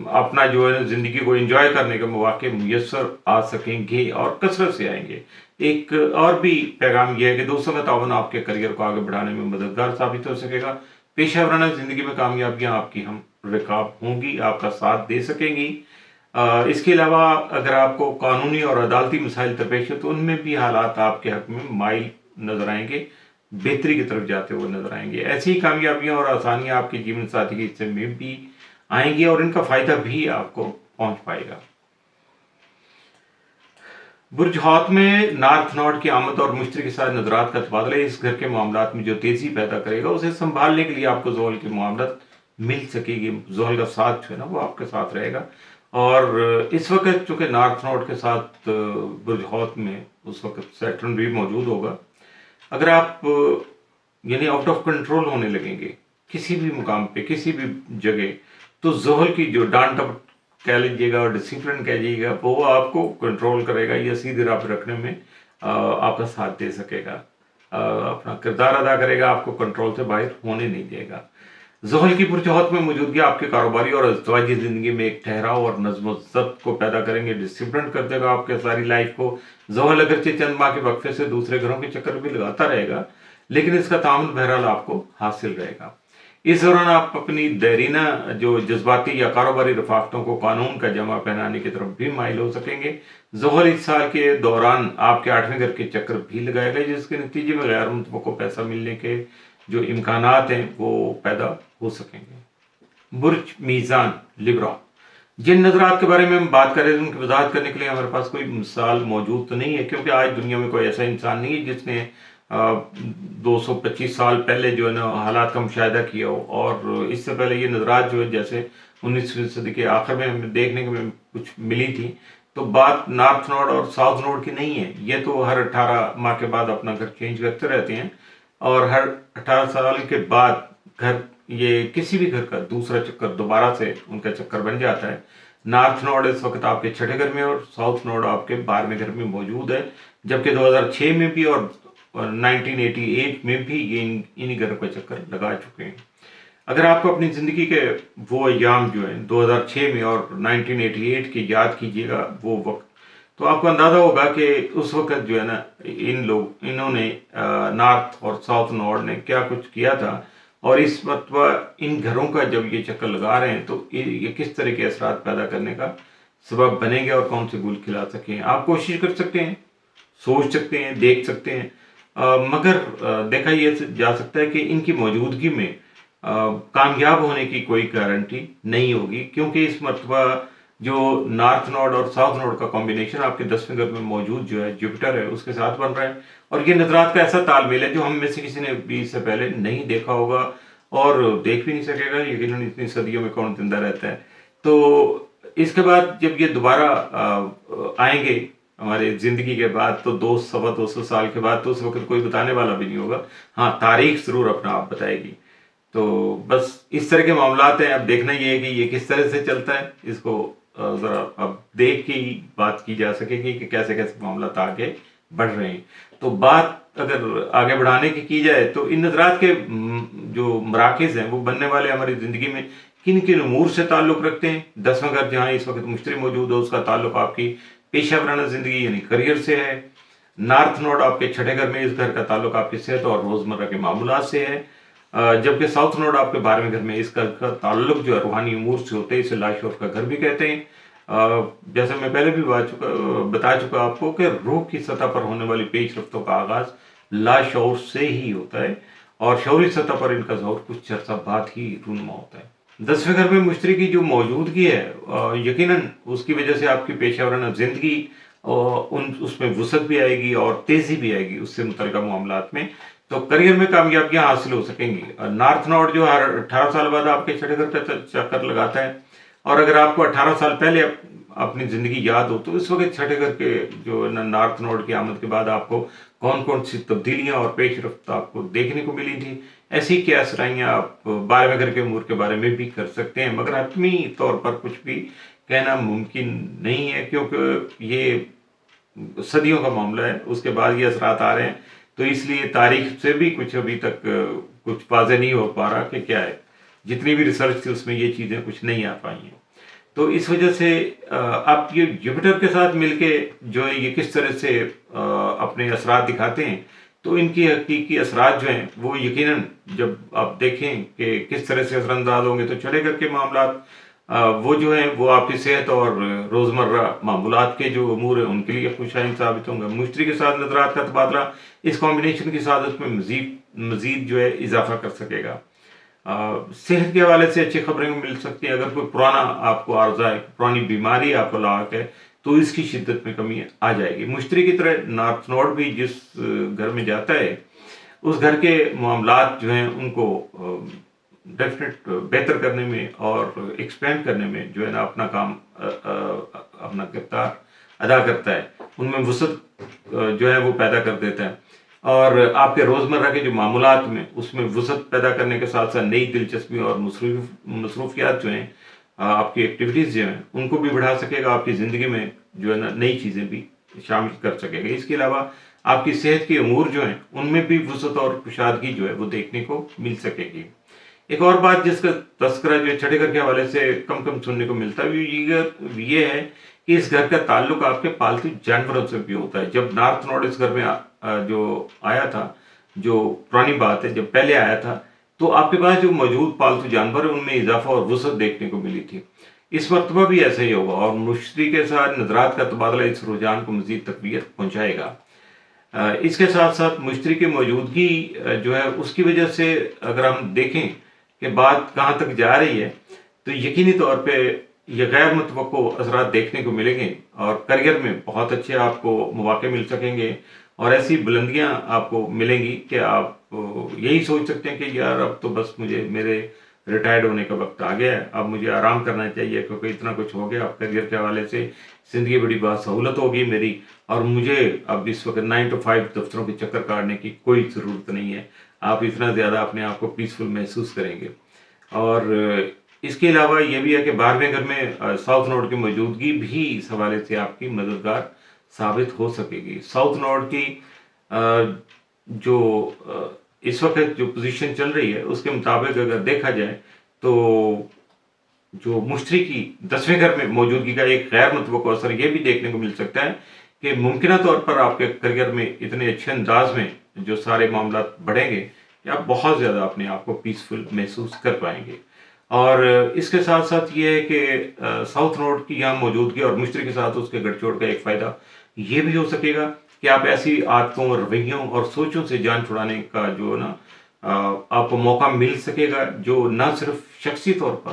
Speaker 1: اپنا جو ہے زندگی کو انجوائے کرنے کے مواقع میسر آ سکیں گے اور کثرت سے آئیں گے. ایک اور بھی پیغام یہ ہے کہ دوستوں کا تعاون آپ کے کریئر کو آگے بڑھانے میں مددگار ثابت ہو سکے گا. پیشہ ورانہ زندگی میں کامیابیاں آپ کی ہم رکاب ہوں گی، آپ کا ساتھ دے سکیں گی. اس کے علاوہ اگر آپ کو قانونی اور عدالتی مسائل درپیش ہے تو ان میں بھی حالات آپ کے حق میں مائل نظر آئیں گے، بہتری کی طرف جاتے ہوئے نظر آئیں گے. ایسی ہی کامیابیاں اور آسانیاں آپ کے جیون ساتھی کے حصے میں بھی آئیں گی اور ان کا فائدہ بھی آپ کو پہنچ پائے گا. برج ہاتھ میں نارتھ نوڈ کی آمد اور مشتری کے ساتھ نظرات کا تبادلہ اس گھر کے معاملات میں جو تیزی پیدا کرے گا اسے سنبھالنے کے لیے آپ کو زحل کی معاملات مل سکے گی. زحل کا ساتھ جو ہے نا وہ آپ کے ساتھ رہے گا. اور اس وقت چونکہ نارتھ نوڈ کے ساتھ برج ہاتھ میں اس وقت سیٹرن بھی موجود ہوگا. اگر آپ یعنی آؤٹ آف کنٹرول ہونے لگیں گے کسی بھی مقام پہ کسی بھی جگہ تو زحل کی جو ڈانٹ کہہ لیجیے گا اور ڈسپلن کہہ جائیے گا وہ آپ کو کنٹرول کرے گا یا سیدھی راہ پہ رکھنے میں آپ کا ساتھ دے سکے گا، اپنا کردار ادا کرے گا، آپ کو کنٹرول سے باہر ہونے نہیں دے گا. زحل کی برج ہاتھ میں موجودگی آپ کے کاروباری اور ازدواجی زندگی میں ایک ٹھہراؤ اور نظم و ضبط کو پیدا کریں گے، ڈسپلن کر دے گا آپ کے ساری لائف کو. زحل اگرچہ چند ماہ کے وقفے سے دوسرے گھروں کے چکر بھی لگاتا رہے گا لیکن اس کا تعامل بہرحال آپ کو حاصل رہے گا. اس دوران آپ اپنی دیرینہ جو جذباتی یا کاروباری رفاقتوں کو قانون کا جامہ پہنانے کی طرف بھی مائل ہو سکیں گے. زحل اس سال کے دوران آپ کے 8ویں گھر کے چکر بھی لگائے گا جس کے نتیجے میں غیر متوقع پیسہ ملنے کے جو امکانات ہیں وہ پیدا ہو سکیں گے. برج میزان لیبرا، جن نظرات کے بارے میں ہم بات کر رہے ہیں ان کی وضاحت کرنے کے لیے ہمارے پاس کوئی مثال موجود تو نہیں ہے کیونکہ آج دنیا میں کوئی ایسا انسان نہیں ہے جس نے 225 سال پہلے جو ہے نا حالات کا مشاہدہ کیا ہو. اور اس سے پہلے یہ نظرات جو ہے جیسے 19ویں صدی کے آخر میں ہمیں دیکھنے کے میں کچھ ملی تھی تو بات نارتھ نوڈ اور ساؤتھ نوڈ کی نہیں ہے. یہ تو ہر 18 ماہ کے بعد اپنا گھر چینج کرتے رہتے ہیں اور ہر 18 سال کے بعد گھر یہ کسی بھی گھر کا دوسرا چکر دوبارہ سے ان کا چکر بن جاتا ہے. نارتھ نوڈ اس وقت آپ کے 6 گھر میں اور ساؤتھ نوڈ آپ کے 12ویں گھر میں موجود ہے، جبکہ 2006 میں بھی اور 1988 میں بھی یہ انہی گھروں کا چکر لگا چکے ہیں. اگر آپ کو اپنی زندگی کے وہ ایام جو ہیں 2006 میں اور 1988 کی یاد کیجیے گا وہ وقت تو آپ کو اندازہ ہوگا کہ اس وقت جو ہے نا انہوں نے نارتھ اور ساؤتھ نوڈ نے کیا کچھ کیا تھا اور اس مرتبہ ان گھروں کا جب یہ چکر لگا رہے ہیں تو یہ کس طرح کے اثرات پیدا کرنے کا سبب بنیں گے اور کون سے گل کھلا سکیں. آپ کوشش کر سکتے ہیں، سوچ سکتے ہیں، دیکھ سکتے ہیں، مگر دیکھا یہ جا سکتا ہے کہ ان کی موجودگی میں کامیاب ہونے کی کوئی گارنٹی نہیں ہوگی کیونکہ اس مرتبہ جو نارتھ نوڈ اور ساؤتھ نوڈ کا کمبینیشن آپ کے 10ویں گھر میں موجود جو ہے جوپیٹر ہے اس کے ساتھ بن رہا ہے، اور یہ نظرات کا ایسا تال میل ہے جو ہم میں سے کسی نے بھی اس سے پہلے نہیں دیکھا ہوگا اور دیکھ بھی نہیں سکے گا، یقیناً اتنی صدیوں میں کون زندہ رہتا ہے۔ تو اس کے بعد جب یہ دوبارہ آئیں گے ہمارے زندگی کے بعد، تو 200 سال کے بعد، تو اس وقت کوئی بتانے والا بھی نہیں ہوگا، ہاں تاریخ ضرور اپنا آپ بتائے گی۔ تو بس اس طرح کے معاملات ہیں، اب دیکھنا یہ ہے کہ یہ کس طرح سے چلتا ہے، اس کو ذرا اب دیکھ کے ہی بات کی جا سکے گی کہ کیسے کیسے معاملات آگے بڑھ رہے ہیں۔ تو بات اگر آگے بڑھانے کی جائے تو ان نظرات کے جو مراکز ہیں وہ بننے والے ہماری زندگی میں کن کن امور سے تعلق رکھتے ہیں۔ 10واں گھر جہاں اس وقت مشتری موجود ہے، اس کا تعلق آپ کی پیشہ ورانہ زندگی یعنی کریئر سے ہے۔ نارتھ نوڈ آپ کے 6 گھر میں، اس گھر کا تعلق آپ کی صحت اور روزمرہ کے معاملات سے ہے، جبکہ ساؤتھ نوڈ آپ کے 12ویں گھر میں، اس گھر کا تعلق جو ہے روحانی امور سے ہوتے ہیں، اسے لاشعور کا گھر بھی کہتے ہیں۔ جیسے میں پہلے بھی بتا چکا آپ کو کہ روح کی سطح پر ہونے والی پیش رفتوں کا آغاز لاشعور سے ہی ہوتا ہے، اور شعوری سطح پر ان کا ظہور کچھ عرصہ بعد ہی رونما ہوتا ہے۔ 10ویں گھر میں مشتری کی جو موجودگی ہے، یقیناً اس کی وجہ سے آپ کی پیشہ ورانہ زندگی اس میں وسعت بھی آئے گی اور تیزی بھی آئے گی اس سے متعلقہ معاملات میں، تو کریئر میں کامیابیاں حاصل ہو سکیں گی۔ نارتھ نوڈ جو ہر 18 سال بعد آپ کے 6 گھر پہ چکر لگاتا ہے، اور اگر آپ کو 18 سال پہلے اپنی زندگی یاد ہو تو اس وقت 6 گھر کے جو نارتھ نوڈ کی آمد کے بعد آپ کو کون کون سی تبدیلیاں اور پیش رفت آپ کو دیکھنے کو ملی تھی، ایسی کیا سرائیاں آپ 12ویں گھر کے امور کے بارے میں بھی کر سکتے ہیں، مگر حتمی طور پر کچھ بھی کہنا ممکن نہیں ہے، کیونکہ یہ صدیوں کا معاملہ ہے، اس کے بعد یہ اثرات آ رہے ہیں، تو اس لیے تاریخ سے بھی کچھ ابھی تک کچھ واضح نہیں ہو پا رہا کہ کیا ہے، جتنی بھی ریسرچ تھی اس میں یہ چیزیں کچھ نہیں آ پائی ہیں۔ تو اس وجہ سے آپ یہ جوپیٹر کے ساتھ مل کے جو ہے یہ کس طرح سے اپنے اثرات دکھاتے ہیں، تو ان کی حقیقی اثرات جو ہیں وہ یقیناً جب آپ دیکھیں کہ کس طرح سے اثر انداز ہوں گے، تو 6 گھر کے معاملات وہ جو ہیں وہ آپ کی صحت اور روزمرہ معمولات کے جو امور ہیں ان کے لیے خوشائن ثابت ہوں گے۔ مشتری کے ساتھ نظرات کا تبادلہ اس کمبینیشن کی سعادت میں مزید جو ہے اضافہ کر سکے گا۔ صحت کے حوالے سے اچھی خبریں مل سکتی ہیں، اگر کوئی پرانا آپ کو عارضہ ہے، پرانی بیماری آپ کو لاحق ہے، تو اس کی شدت میں کمی آ جائے گی۔ مشتری کی طرح نارتھ نوڈ بھی جس گھر میں جاتا ہے، اس گھر کے معاملات جو ہیں ان کو ڈیفینیٹ بہتر کرنے میں اور ایکسپینڈ کرنے میں جو ہے نا اپنا کام اپنا کردار ادا کرتا ہے، ان میں وسعت جو ہے وہ پیدا کر دیتا ہے، اور آپ کے روزمرہ کے جو معاملات میں اس میں وسعت پیدا کرنے کے ساتھ ساتھ نئی دلچسپی اور مصروفیات جو ہیں، آپ کی ایکٹیویٹیز جو ہیں ان کو بھی بڑھا سکے گا، آپ کی زندگی میں جو ہے نا نئی چیزیں بھی شامل کر سکے گا۔ اس کے علاوہ آپ کی صحت کے امور جو ہیں ان میں بھی وسعت اور کشادگی جو ہے وہ دیکھنے کو مل سکے گی۔ ایک اور بات جس کا تذکرہ جو 6 گھر کے حوالے سے کم سننے کو ملتا ہے وہ یہ ہے کہ اس گھر کا تعلق آپ کے پالتو جانوروں سے بھی ہوتا ہے۔ جب نارتھ نوڈ اس گھر میں جو آیا تھا، جو پرانی بات ہے، جب پہلے آیا تھا تو آپ کے پاس جو موجود پالتو جانور ہیں ان میں اضافہ اور وسعت دیکھنے کو ملی تھی۔ اس مرتبہ بھی ایسا ہی ہوگا، اور مشتری کے ساتھ نظرات کا تبادلہ اس رجحان کو مزید تقویت پہنچائے گا۔ اس کے ساتھ ساتھ مشتری کی موجودگی جو ہے اس کی وجہ سے اگر ہم دیکھیں کہ بات کہاں تک جا رہی ہے، تو یقینی طور پہ یہ غیر متوقع اثرات دیکھنے کو ملیں گے، اور کریئر میں بہت اچھے آپ کو مواقع مل سکیں گے، اور ایسی بلندیاں آپ کو ملیں گی کہ آپ یہی سوچ سکتے ہیں کہ یار اب تو بس میرے ریٹائرڈ ہونے کا وقت آ گیا ہے، اب مجھے آرام کرنا چاہیے، کیونکہ اتنا کچھ ہو گیا، اب کریئر کے حوالے سے زندگی بڑی بات سہولت ہوگی میری، اور مجھے اب اس وقت 9 to 5 دفتروں کے چکر کاٹنے کی کوئی ضرورت نہیں ہے۔ آپ اتنا زیادہ اپنے آپ کو پیسفل محسوس کریں گے۔ اور اس کے علاوہ یہ بھی ہے کہ 12ویں گھر میں ساؤتھ نوڈ کی موجودگی بھی اس حوالے سے آپ کی مددگار ثابت ہو سکے گی۔ ساؤتھ نوڈ کی جو اس وقت جو پوزیشن چل رہی ہے اس کے مطابق اگر دیکھا جائے تو جو مشتری کی 10ویں گھر میں موجودگی کا ایک غیر متوقع اثر یہ بھی دیکھنے کو مل سکتا ہے کہ ممکنہ طور پر آپ کے کریئر میں اتنے اچھے انداز میں جو سارے معاملات بڑھیں گے کہ آپ بہت زیادہ اپنے آپ کو پیسفل محسوس کر پائیں گے۔ اور اس کے ساتھ ساتھ یہ ہے کہ ساؤتھ نوڈ کی یہاں موجودگی اور مشتری کے ساتھ اس کے گڑھ چوڑ کا ایک فائدہ یہ بھی ہو سکے گا کہ آپ ایسی عادتوں، رویوں اور سوچوں سے جان چھڑانے کا جو نا آپ کو موقع مل سکے گا جو نہ صرف شخصی طور پر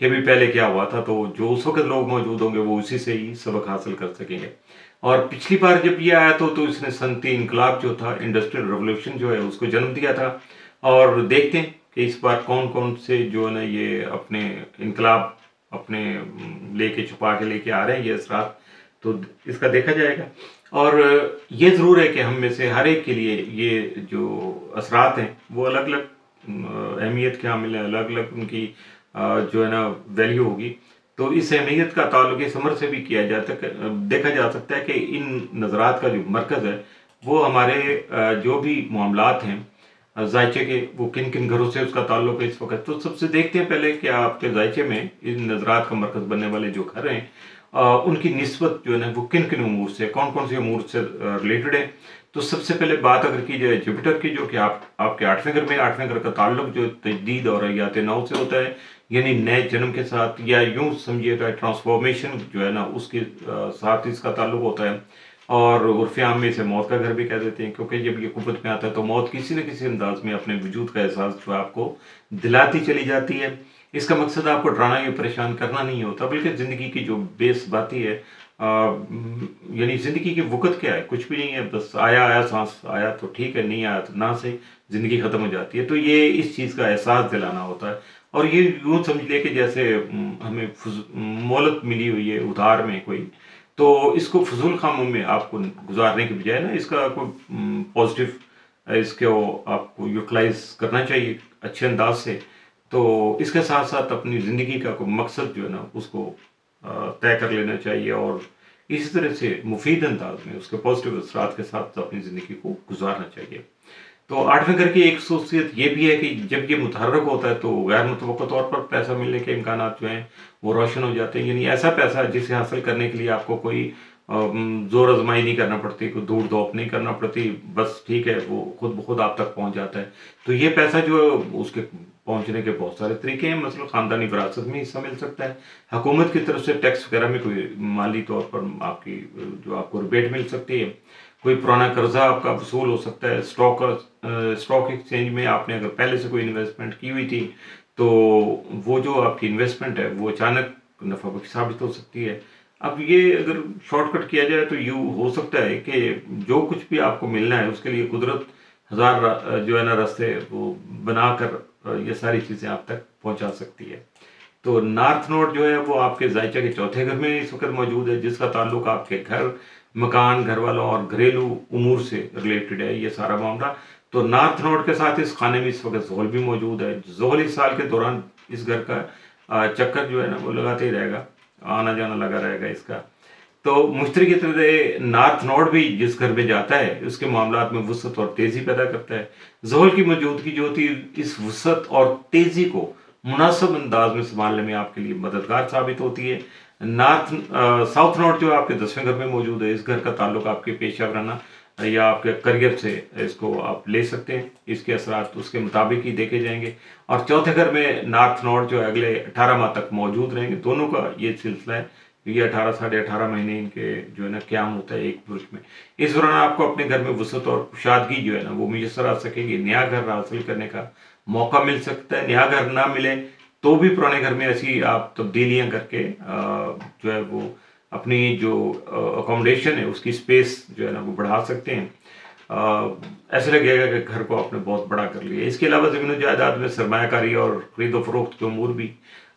Speaker 1: کہ ابھی پہلے کیا ہوا تھا، تو جو اس وقت لوگ موجود ہوں گے وہ اسی سے ہی سبق حاصل کر سکیں گے۔ اور پچھلی بار جب یہ آیا تو اس نے صنعتی انقلاب جو تھا، انڈسٹریل ریولوشن جو ہے، اس کو جنم دیا تھا۔ اور دیکھتے ہیں کہ اس بار کون کون سے جو ہے نا یہ اپنے انقلاب اپنے لے کے چھپا کے لے کے آ رہے ہیں یہ اثرات، تو اس کا دیکھا جائے گا۔ اور یہ ضرور ہے کہ ہم میں سے ہر ایک کے لیے یہ جو اثرات ہیں وہ الگ الگ اہمیت کے حامل ہیں، الگ الگ ان کی جو ہے نا ویلیو ہوگی۔ تو اس اہمیت کا تعلق اس عمر سے بھی کیا جاتا ہے، دیکھا جا سکتا ہے کہ ان نظرات کا جو مرکز ہے وہ ہمارے جو بھی معاملات ہیں ذائچے کے، وہ کن کن گھروں سے اس کا تعلق ہے اس وقت۔ تو سب سے دیکھتے ہیں پہلے کہ آپ کے ذائچے میں ان نظرات کا مرکز بننے والے جو گھر ہیں ان کی نسبت جو ہے نا وہ کن کن امور سے، کون کون سے امور سے ریلیٹڈ ہے۔ تو سب سے پہلے بات اگر کی جائے جوپیٹر کی، جو کہ آپ کے 8ویں گھر میں، 8ویں گھر کا تعلق جو تجدید اور حیات نو سے ہوتا ہے، یعنی نئے جنم کے ساتھ، یا یوں سمجھیے گا ٹرانسفارمیشن جو ہے نا اس کے ساتھ اس کا تعلق ہوتا ہے۔ اور عرف عام میں اسے موت کا گھر بھی کہہ دیتے ہیں، کیونکہ جب یہ قوت میں آتا ہے تو موت کسی نہ کسی انداز میں اپنے وجود کا احساس جو آپ کو دلاتی چلی جاتی ہے۔ اس کا مقصد آپ کو ڈرانا یا پریشان کرنا نہیں ہوتا، بلکہ زندگی کی جو بیس باتی ہے، یعنی زندگی کی وقت کیا ہے، کچھ بھی نہیں ہے، بس آیا سانس آیا تو ٹھیک ہے، نہیں آیا تو نہ سے زندگی ختم ہو جاتی ہے۔ تو یہ اس چیز کا احساس دلانا ہوتا ہے۔ اور یہ یوں سمجھ لے کہ جیسے ہمیں مہلت ملی ہوئی ہے ادھار میں کوئی، تو اس کو فضول کاموں میں آپ کو گزارنے کے بجائے نا اس کا کوئی پازیٹیو اس کو آپ کو یوٹیلائز کرنا چاہیے اچھے انداز سے۔ تو اس کے ساتھ ساتھ اپنی زندگی کا کوئی مقصد جو ہے نا اس کو طے کر لینا چاہیے، اور اسی طرح سے مفید انداز میں اس کے پازیٹیو اثرات کے ساتھ اپنی زندگی کو گزارنا چاہیے۔ تو 8ویں گھر کی ایک خصوصیت یہ بھی ہے کہ جب یہ متحرک ہوتا ہے تو غیر متوقع طور پر پیسہ ملنے کے امکانات جو ہیں وہ روشن ہو جاتے ہیں، یعنی ایسا پیسہ جسے حاصل کرنے کے لیے آپ کو کوئی زور آزمائی نہیں کرنا پڑتی، کوئی دوڑ دھوپ نہیں کرنا پڑتی، بس ٹھیک ہے وہ خود بخود آپ تک پہنچ جاتا ہے۔ تو یہ پیسہ جو ہے اس کے پہنچنے کے بہت سارے طریقے ہیں، مثلا خاندانی وراثت میں حصہ مل سکتا ہے، حکومت کی طرف سے ٹیکس وغیرہ میں کوئی مالی طور پر آپ کی جو آپ کو ریبیٹ مل سکتی ہے، کوئی پرانا قرضہ آپ کا وصول ہو سکتا ہے، اسٹاک ایکسچینج میں آپ نے اگر پہلے سے کوئی انویسٹمنٹ کی ہوئی تھی تو وہ جو آپ کی انویسٹمنٹ ہے وہ اچانک نفع بخش ثابت ہو سکتی ہے۔ اب یہ اگر شارٹ کٹ کیا جائے تو یوں ہو سکتا ہے کہ جو کچھ بھی آپ کو ملنا ہے اس کے لیے قدرت ہزار جو ہے نا راستے وہ بنا کر یہ ساری چیزیں آپ تک پہنچا سکتی ہے۔ تو نارتھ نوڈ جو ہے وہ آپ کے ذائچہ کے 4تھے گھر میں اس وقت موجود ہے، جس کا تعلق آپ کے گھر، مکان، گھر والوں اور گھریلو امور سے ریلیٹڈ ہے یہ سارا معاملہ۔ تو نارتھ نوڈ کے ساتھ اس خانے میں اس وقت زحل بھی موجود ہے۔ زحل اس سال کے دوران اس گھر کا چکر جو ہے نا وہ لگاتے ہی رہے گا، آنا جانا لگا رہے گا اس کا۔ تو مشتری کی طرح نارتھ نوڈ بھی جس گھر میں جاتا ہے اس کے معاملات میں وسعت اور تیزی پیدا کرتا ہے۔ زحل کی موجودگی جو ہوتی ہے اس وسعت اور تیزی کو مناسب انداز میں سنبھالنے میں آپ کے لیے مددگار ثابت ہوتی ہے۔ ساؤتھ نوڈ جو آپ کے 10ویں گھر میں موجود ہے، اس گھر کا تعلق آپ کے پیشہ ورانہ یا آپ کے کریئر سے اس کو آپ لے سکتے ہیں، اس کے اثرات اس کے مطابق ہی دیکھے جائیں گے۔ اور 4تھے گھر میں نارتھ نوڈ جو اگلے 18 ماہ تک موجود رہیں گے، دونوں کا یہ سلسلہ ہے، یہ 18 ساڑھے 18 مہینے ان کے جو ہے نا قیام ہوتا ہے ایک برج میں۔ اس دوران آپ کو اپنے گھر میں وسعت اور کشادگی جو ہے نا وہ میسر آ سکے گی، نیا گھر حاصل کرنے کا موقع مل سکتا ہے۔ نیا گھر نہ ملے تو بھی پرانے گھر میں ایسی آپ تبدیلیاں کر کے جو ہے وہ اپنی جو اکوموڈیشن ہے اس کی سپیس جو ہے نا وہ بڑھا سکتے ہیں۔ ایسے لگے گا کہ گھر کو آپ نے بہت بڑا کر لیا۔ اس کے علاوہ زمین و جائیداد میں سرمایہ کاری اور خرید و فروخت کے امور بھی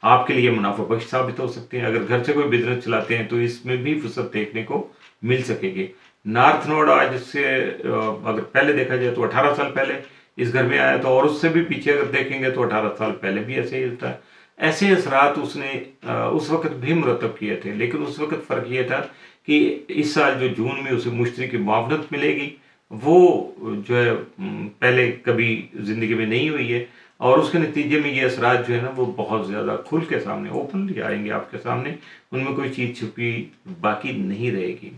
Speaker 1: آپ کے لیے منافع بخش ثابت ہو سکتے ہیں۔ اگر گھر سے کوئی بزنس چلاتے ہیں تو اس میں بھی وسعت دیکھنے کو مل سکے گی۔ نارتھ نوڈ آج سے اگر پہلے دیکھا جائے تو 18 سال پہلے اس گھر میں آیا تھا، اور اس سے بھی پیچھے اگر دیکھیں گے تو 18 سال پہلے بھی ایسے ہی تھا۔ ایسے اثرات اس نے اس وقت بھی مرتب کیے تھے، لیکن اس وقت فرق یہ تھا کہ اس سال جو جون میں اسے مشتری کی معاونت ملے گی وہ جو ہے پہلے کبھی زندگی میں نہیں ہوئی ہے، اور اس کے نتیجے میں یہ اثرات جو ہے نا وہ بہت زیادہ کھل کے سامنے اوپنلی آئیں گے آپ کے سامنے، ان میں کوئی چیز چھپی باقی نہیں رہے گی۔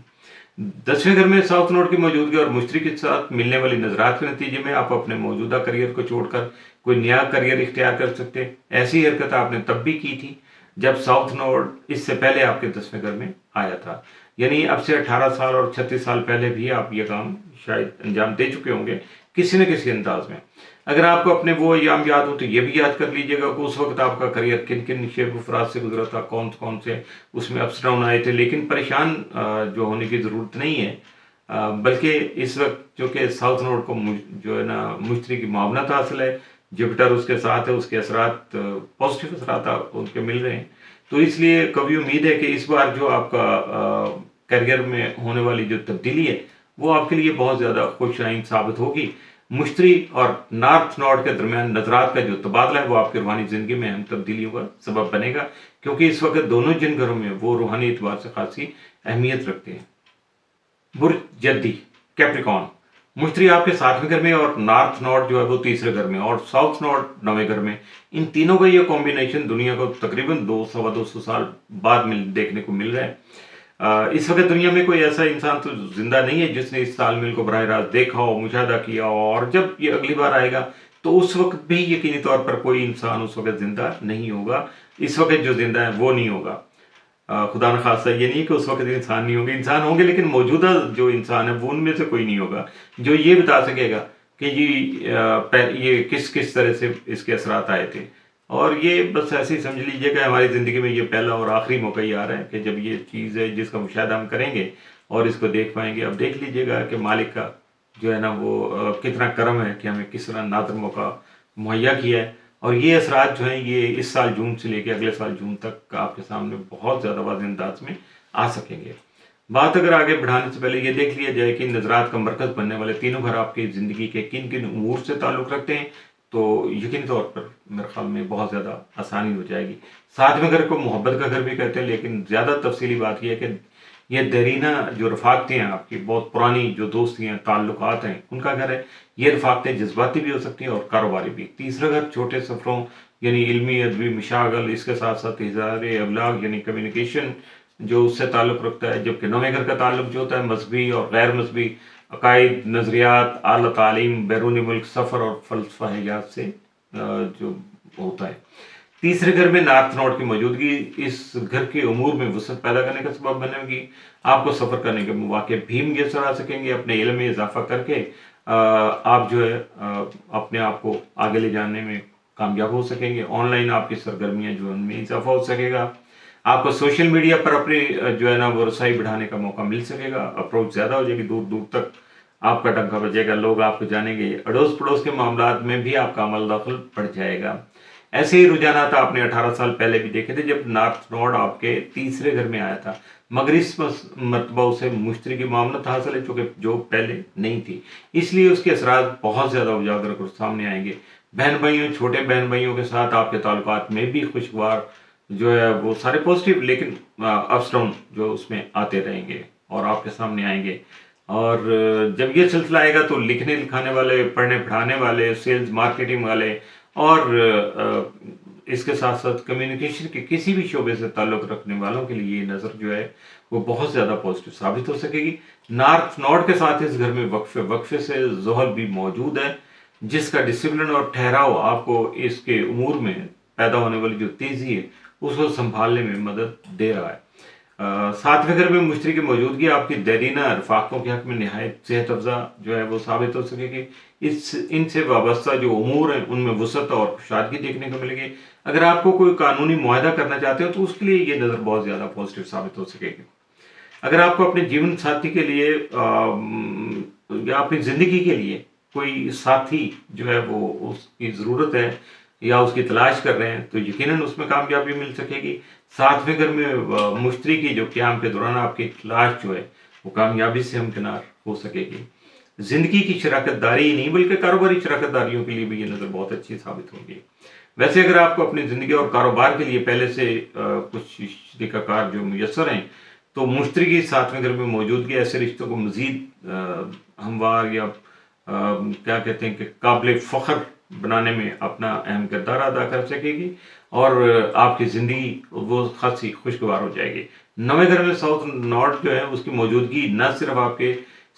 Speaker 1: 10ویں گھر میں ساؤتھ نوڈ کی موجودگی اور مشتری کے ساتھ ملنے والی نظرات کے نتیجے میں آپ اپنے موجودہ کریئر کو چھوڑ کر کوئی نیا کریئر اختیار کر سکتے ہیں۔ ایسی حرکت آپ نے تب بھی کی تھی جب ساؤتھ نوڈ اس سے پہلے آپ کے 10ویں گھر میں آیا تھا. یعنی اب سے 18 سال اور 36 سال پہلے بھی آپ یہ کام شاید انجام دے چکے ہوں گے کسی نہ کسی انداز میں. اگر آپ کو اپنے وہ ایام یاد ہو تو یہ بھی یاد کر لیجئے گا کہ اس وقت آپ کا کریئر کن کن شیب و افراد سے گزرا تھا، کون کون سے اس میں اپس ڈاؤن آئے تھے. لیکن پریشان جو ہونے کی ضرورت نہیں ہے، بلکہ اس وقت جو کہ ساؤتھ نوڈ کو جو ہے نا مشتری کی معاونت حاصل ہے، جپٹر اس کے ساتھ ہے، اس کے اثرات پازیٹیو اثرات ان کے مل رہے ہیں. تو اس لیے کبھی امید ہے کہ اس بار جو آپ کا کیریئر میں ہونے والی جو تبدیلی ہے وہ آپ کے لیے بہت زیادہ خوش آئند ثابت ہوگی. مشتری اور نارتھ نوڈ کے درمیان نظرات کا جو تبادلہ ہے وہ آپ کی روحانی زندگی میں اہم تبدیلیوں کا سبب بنے گا، کیونکہ اس وقت دونوں جن گھروں میں وہ روحانی اعتبار سے خاصی اہمیت رکھتے ہیں. برج جدی کیپریکون، مشتری آپ کے 7ویں گھر میں اور نارتھ نوڈ جو ہے وہ 3رے گھر میں اور ساؤتھ نوڈ 9ویں گھر میں. ان تینوں کا یہ کمبینیشن دنیا کو تقریباً 200 سال بعد دیکھنے کو مل رہا ہے. اس وقت دنیا میں کوئی ایسا انسان تو زندہ نہیں ہے جس نے اس تال میل کو براہ راست دیکھا ہو، مشاہدہ کیا ہو، اور جب یہ اگلی بار آئے گا تو اس وقت بھی یقینی طور پر کوئی انسان اس وقت زندہ نہیں ہوگا. اس وقت جو زندہ ہے وہ نہیں ہوگا. خدا نخواستہ یہ نہیں کہ اس وقت انسان نہیں ہوں گے، انسان ہوں گے، لیکن موجودہ جو انسان ہے وہ ان میں سے کوئی نہیں ہوگا جو یہ بتا سکے گا کہ یہ کس طرح سے اس کے اثرات آئے تھے. اور یہ بس ایسے ہی سمجھ لیجئے کہ ہماری زندگی میں یہ پہلا اور آخری موقع ہی آ رہا ہے کہ جب یہ چیز ہے جس کا مشاہدہ ہم کریں گے اور اس کو دیکھ پائیں گے. اب دیکھ لیجئے گا کہ مالک کا جو ہے نا وہ کتنا کرم ہے کہ ہمیں کس طرح نادر موقع مہیا کیا ہے. اور یہ اثرات جو ہیں یہ اس سال جون سے لے کے اگلے سال جون تک آپ کے سامنے بہت زیادہ واضح انداز میں آ سکیں گے. بات اگر آگے بڑھانے سے پہلے یہ دیکھ لیا جائے کہ نظرات کا مرکز بننے والے تینوں گھر آپ کی زندگی کے کن کن امور سے تعلق رکھتے ہیں، تو یقینی طور پر میرے خیال میں بہت زیادہ آسانی ہو جائے گی. 7ویں گھر کو محبت کا گھر بھی کہتے ہیں، لیکن زیادہ تفصیلی بات یہ ہے کہ یہ دیرینہ جو رفاقتیں ہیں، آپ کی بہت پرانی جو دوستی ہیں، تعلقات ہیں، ان کا گھر ہے. یہ رفاقتیں جذباتی بھی ہو سکتی ہیں اور کاروباری بھی. 3را گھر چھوٹے سفروں یعنی علمی ادبی مشاغل، اس کے ساتھ ساتھ اظہار ابلاغ یعنی کمیونیکیشن جو اس سے تعلق رکھتا ہے. جبکہ 9ویں گھر کا تعلق جو ہوتا ہے مذہبی اور غیر مذہبی عقائد، نظریات، اعلیٰ تعلیم، بیرون ملک سفر اور فلسفہ حیات سے جو ہوتا ہے. 3رے گھر میں نارتھ نوڈ کی موجودگی اس گھر کے امور میں وسعت پیدا کرنے کا سبب بنے گی. آپ کو سفر کرنے کے مواقع بھی میسر آ سکیں گے. اپنے علم میں اضافہ کر کے آپ جو ہے اپنے آپ کو آگے لے جانے میں کامیاب ہو سکیں گے. آن لائن آپ کی سرگرمیاں جو ان میں اضافہ ہو سکے گا. آپ کو سوشل میڈیا پر اپنی جو ہے نا وہ رسائی بڑھانے کا موقع مل سکے گا. اپروچ زیادہ ہو جائے گی، دور دور تک آپ کا ڈنکا بجے گا، لوگ آپ کو جانیں گے. اڑوس پڑوس کے معاملات میں بھی آپ کا عمل دخل بڑھ جائے گا. ایسے ہی رجحانات آپ نے 18 سال پہلے بھی دیکھے تھے جب نارتھ نوڈ آپ کے 3رے گھر میں آیا تھا، مگر اس مرتبہ اسے مشتری کی معاونت حاصل ہے چونکہ جو پہلے نہیں تھی. اس لیے اس کے اثرات بہت زیادہ اجاگر کر سامنے آئیں گے. بہن بھائیوں، چھوٹے بہن بھائیوں کے ساتھ آپ کے تعلقات میں بھی خوشگوار جو ہے وہ سارے پازیٹیو، لیکن اپس ڈاؤن جو اس میں آتے رہیں گے اور آپ کے سامنے آئیں گے. اور جب یہ سلسلہ آئے گا تو لکھنے لکھانے والے، پڑھنے پڑھانے والے، سیلز مارکیٹنگ والے اور اس کے ساتھ ساتھ کمیونیکیشن کے کسی بھی شعبے سے تعلق رکھنے والوں کے لیے یہ نظر جو ہے وہ بہت زیادہ پازیٹیو ثابت ہو سکے گی. نارتھ نوڈ کے ساتھ اس گھر میں وقفے سے زحل بھی موجود ہے، جس کا ڈسپلن اور ٹھہراؤ آپ کو اس کے امور میں پیدا ہونے والی جو تیزی ہے اس کو سنبھالنے میں مدد دے رہا ہے. 7ویں گھر میں مشتری کی موجودگی آپ کی دیرینہ رفاقتوں کے حق میں نہایت صحت افزا جو ہے وہ ثابت ہو سکے گی. ان سے وابستہ جو امور ہیں ان میں وسعت اور کشادگی دیکھنے کو ملے گی. اگر آپ کو کوئی قانونی معاہدہ کرنا چاہتے ہو تو اس کے لیے یہ نظر بہت زیادہ پازیٹیو ثابت ہو سکے گی. اگر آپ کو اپنے جیون ساتھی کے لیے یا اپنی زندگی کے لیے کوئی ساتھی جو ہے وہ اس کی ضرورت ہے یا اس کی تلاش کر رہے ہیں تو یقیناً اس میں کامیابی مل سکے گی. 7ویں گھر میں مشتری کی جو قیام کے دوران آپ کی تلاش جو ہے وہ کامیابی سے ہمکنار ہو سکے گی. زندگی کی شراکت داری ہی نہیں بلکہ کاروباری شراکت داریوں کے لیے بھی یہ نظر بہت اچھی ثابت ہوگی. ویسے اگر آپ کو اپنی زندگی اور کاروبار کے لیے پہلے سے کچھ شریکہ کار جو میسر ہیں تو مشتری کی 7ویں گھر میں موجودگی ایسے رشتوں کو مزید ہموار یا کیا کہتے ہیں کہ قابل فخر بنانے میں اپنا اہم کردار ادا کر سکے گی اور آپ کی زندگی وہ خاصی خوشگوار ہو جائے گی. 9ویں گھر میں ساؤتھ نوڈ جو ہے اس کی موجودگی نہ صرف آپ کے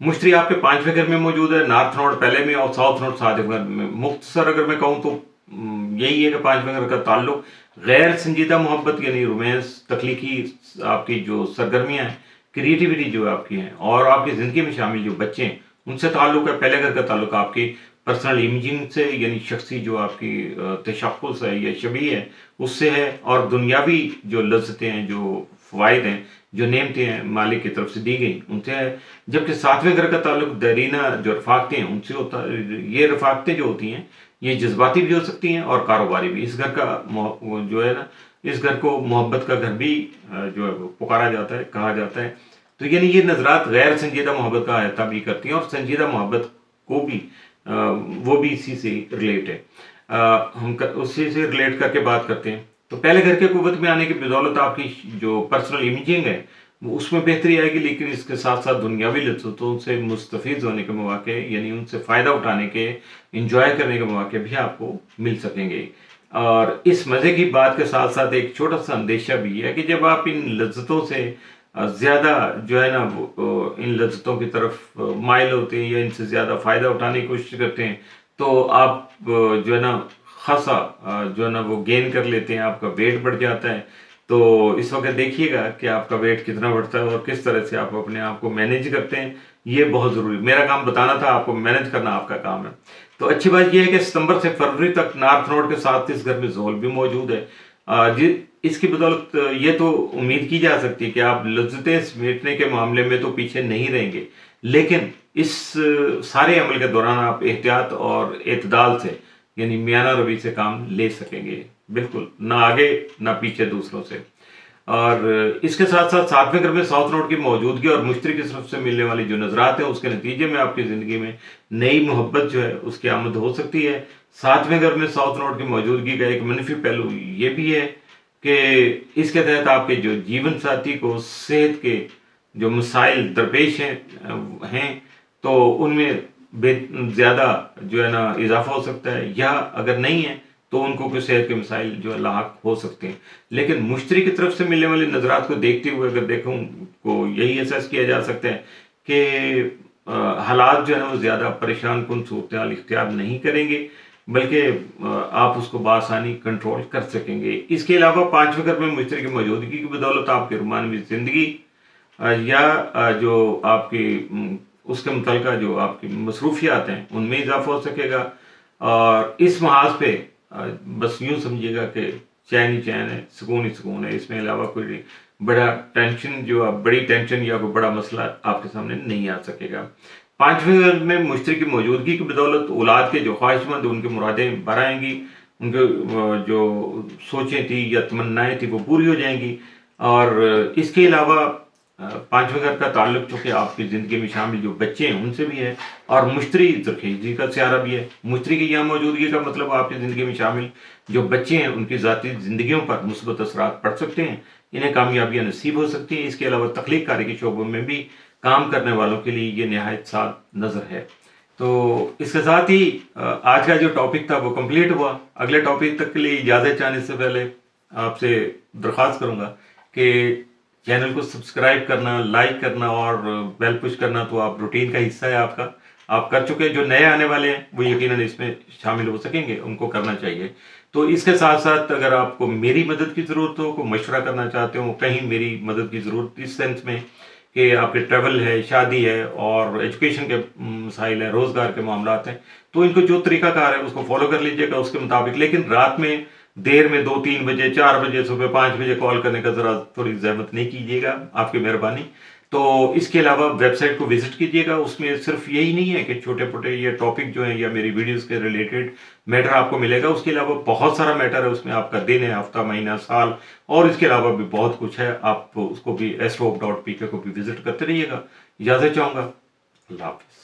Speaker 1: مشتری آپ کے 5ویں گھر میں موجود ہے، نارتھ نوڈ پہلے میں اور ساؤتھ نوڈ 7ویں گھر میں۔ مختصر اگر میں کہوں تو یہی ہے کہ 5ویں گھر کا تعلق غیر سنجیدہ محبت یعنی رومانس، تخلیقی آپ کی جو سرگرمیاں ہیں، کریٹیوٹی جو آپ کی ہیں، اور آپ کی زندگی میں شامل جو بچے ہیں ان سے تعلق ہے۔ پہلے گھر کا تعلق آپ کی پرسنل امیجنگ سے یعنی شخصی جو آپ کی تشخص ہے یا شبیہ ہے اس سے ہے، اور دنیاوی جو لذتیں ہیں، جو فوائد ہیں، جو نعمتیں ہیں مالک کی طرف سے دی گئی ان سے ہے۔ جبکہ 7ویں گھر کا تعلق دیرینہ جو رفاقتیں ہیں ان سے ہوتا ہے۔ یہ رفاقتیں جو ہوتی ہیں یہ جذباتی بھی ہو سکتی ہیں اور کاروباری بھی۔ اس گھر کا جو ہے نا، اس گھر کو محبت کا گھر بھی جو ہے وہ پکارا جاتا ہے، کہا جاتا ہے۔ تو یعنی یہ نظرات غیر سنجیدہ محبت کا احاطہ بھی کرتی ہیں اور سنجیدہ محبت کو بھی وہ بھی اسی سے ریلیٹ ہے۔ ہم اسی سے ریلیٹ کر کے بات کرتے ہیں۔ تو پہلے گھر کے قوت میں آنے کی بدولت آپ کی جو پرسنل امیجنگ ہے اس میں بہتری آئے گی، لیکن اس کے ساتھ ساتھ دنیاوی لذتوں سے مستفید ہونے کے مواقع یعنی ان سے فائدہ اٹھانے کے، انجوائے کرنے کے مواقع بھی آپ کو مل سکیں گے۔ اور اس مزے کی بات کے ساتھ ساتھ ایک چھوٹا سا اندیشہ بھی ہے کہ جب آپ ان لذتوں سے زیادہ جو ہے نا ان لذتوں کی طرف مائل ہوتے ہیں یا ان سے زیادہ فائدہ اٹھانے کی کوشش کرتے ہیں تو آپ جو ہے نا خاصا جو ہے نا وہ گین کر لیتے ہیں، آپ کا ویٹ بڑھ جاتا ہے۔ تو اس وقت دیکھیے گا کہ آپ کا ویٹ کتنا بڑھتا ہے اور کس طرح سے آپ اپنے آپ کو مینیج کرتے ہیں۔ یہ بہت ضروری، میرا کام بتانا تھا، آپ کو مینیج کرنا آپ کا کام ہے۔ تو اچھی بات یہ ہے کہ ستمبر سے فروری تک نارتھ نوڈ کے ساتھ اس گھر میں زحل بھی موجود ہے۔ اس کی بدولت یہ تو امید کی جا سکتی ہے کہ آپ لذتیں سمیٹنے کے معاملے میں تو پیچھے نہیں رہیں گے، لیکن اس سارے عمل کے دوران آپ احتیاط اور اعتدال سے یعنی میانہ روی سے کام لے سکیں گے، بالکل نہ آگے نہ پیچھے دوسروں سے۔ اور اس کے ساتھ ساتھ 7ویں گھر میں ساؤتھ نوڈ کی موجودگی اور مشتری کی طرف سے ملنے والی جو نظرات ہیں اس کے نتیجے میں آپ کی زندگی میں نئی محبت جو ہے اس کی آمد ہو سکتی ہے۔ 7ویں گھر میں ساؤتھ نوڈ کی موجودگی کا ایک منفی پہلو یہ بھی ہے کہ اس کے تحت آپ کے جو جیون ساتھی کو صحت کے جو مسائل درپیش ہیں تو ان میں زیادہ جو ہے نا اضافہ ہو سکتا ہے، یا اگر نہیں ہے تو ان کو کوئی صحت کے مسائل جو ہے لاحق ہو سکتے ہیں۔ لیکن مشتری کی طرف سے ملنے والی نظرات کو دیکھتے ہوئے اگر دیکھوں کو یہی اسیس کیا جا سکتا ہے کہ حالات جو ہے نا وہ زیادہ پریشان کن صورتحال اختیار نہیں کریں گے، بلکہ آپ اس کو بآسانی کنٹرول کر سکیں گے۔ اس کے علاوہ 5ویں گھر میں مشتری کی موجودگی کی بدولت آپ کی رومانوی زندگی یا جو آپ کی اس کے متعلقہ جو آپ کی مصروفیات ہیں ان میں اضافہ ہو سکے گا۔ اور اس محاذ پہ بس یوں سمجھیے گا کہ چین ہی چین ہے، سکون ہی سکون ہے، اس میں علاوہ کوئی بڑا ٹینشن جو بڑی ٹینشن یا کوئی بڑا مسئلہ آپ کے سامنے نہیں آ سکے گا۔ 5ویں گھر میں مشتری کی موجودگی کی بدولت اولاد کے جو خواہش مند ان کی مرادیں بھر آئیں گی، ان کے جو سوچیں تھی یا تمنائیں تھی وہ پوری ہو جائیں گی۔ اور اس کے علاوہ 5ویں گھر کا تعلق چونکہ آپ کی زندگی میں شامل جو بچے ہیں ان سے بھی ہے، اور مشتری زرخیزی کا سیارہ بھی ہے۔ مشتری کی یہاں موجودگی کا مطلب آپ کی زندگی میں شامل جو بچے ہیں ان کی ذاتی زندگیوں پر مثبت اثرات پڑ سکتے ہیں، انہیں کامیابیاں نصیب ہو سکتی ہیں۔ اس کے علاوہ تخلیق کاری کے شعبوں میں بھی کام کرنے والوں کے لیے یہ نہایت ساد نظر ہے۔ تو اس کے ساتھ ہی آج کا جو ٹاپک تھا وہ کمپلیٹ ہوا۔ اگلے ٹاپک تک کے لیے اجازت چاہنے سے پہلے آپ سے درخواست کروں گا کہ چینل کو سبسکرائب کرنا، لائک کرنا اور بیل پش کرنا تو آپ روٹین کا حصہ ہے آپ کا، آپ کر چکے۔ جو نئے آنے والے ہیں وہ یقیناً اس میں شامل ہو سکیں گے، ان کو کرنا چاہیے۔ تو اس کے ساتھ ساتھ اگر آپ کو میری مدد کی ضرورت ہو، کوئی مشورہ کرنا چاہتے ہو، کہیں میری مدد کی ضرورت اس سینس میں کہ آپ کے ٹریول ہے، شادی ہے اور ایجوکیشن کے مسائل ہیں، روزگار کے معاملات ہیں، تو ان کو جو طریقہ کار ہے اس کو فالو کر لیجیے گا اس کے مطابق۔ لیکن رات میں دیر میں 2-3 بجے، 4 بجے، صبح 5 بجے کال کرنے کا ذرا تھوڑی زحمت نہیں کیجیے گا، آپ کی مہربانی۔ تو اس کے علاوہ ویب سائٹ کو وزٹ کیجیے گا، اس میں صرف یہی نہیں ہے کہ چھوٹے پھوٹے یہ ٹاپک جو ہیں یا میری ویڈیوز کے ریلیٹڈ میٹر آپ کو ملے گا، اس کے علاوہ بہت سارا میٹر ہے اس میں، آپ کا دن ہے، ہفتہ، مہینہ، سال، اور اس کے علاوہ بھی بہت کچھ ہے۔ آپ اس کو بھی astrop.pk کو بھی وزٹ کرتے رہیے گا۔ اجازت چاہوں گا، اللہ حافظ۔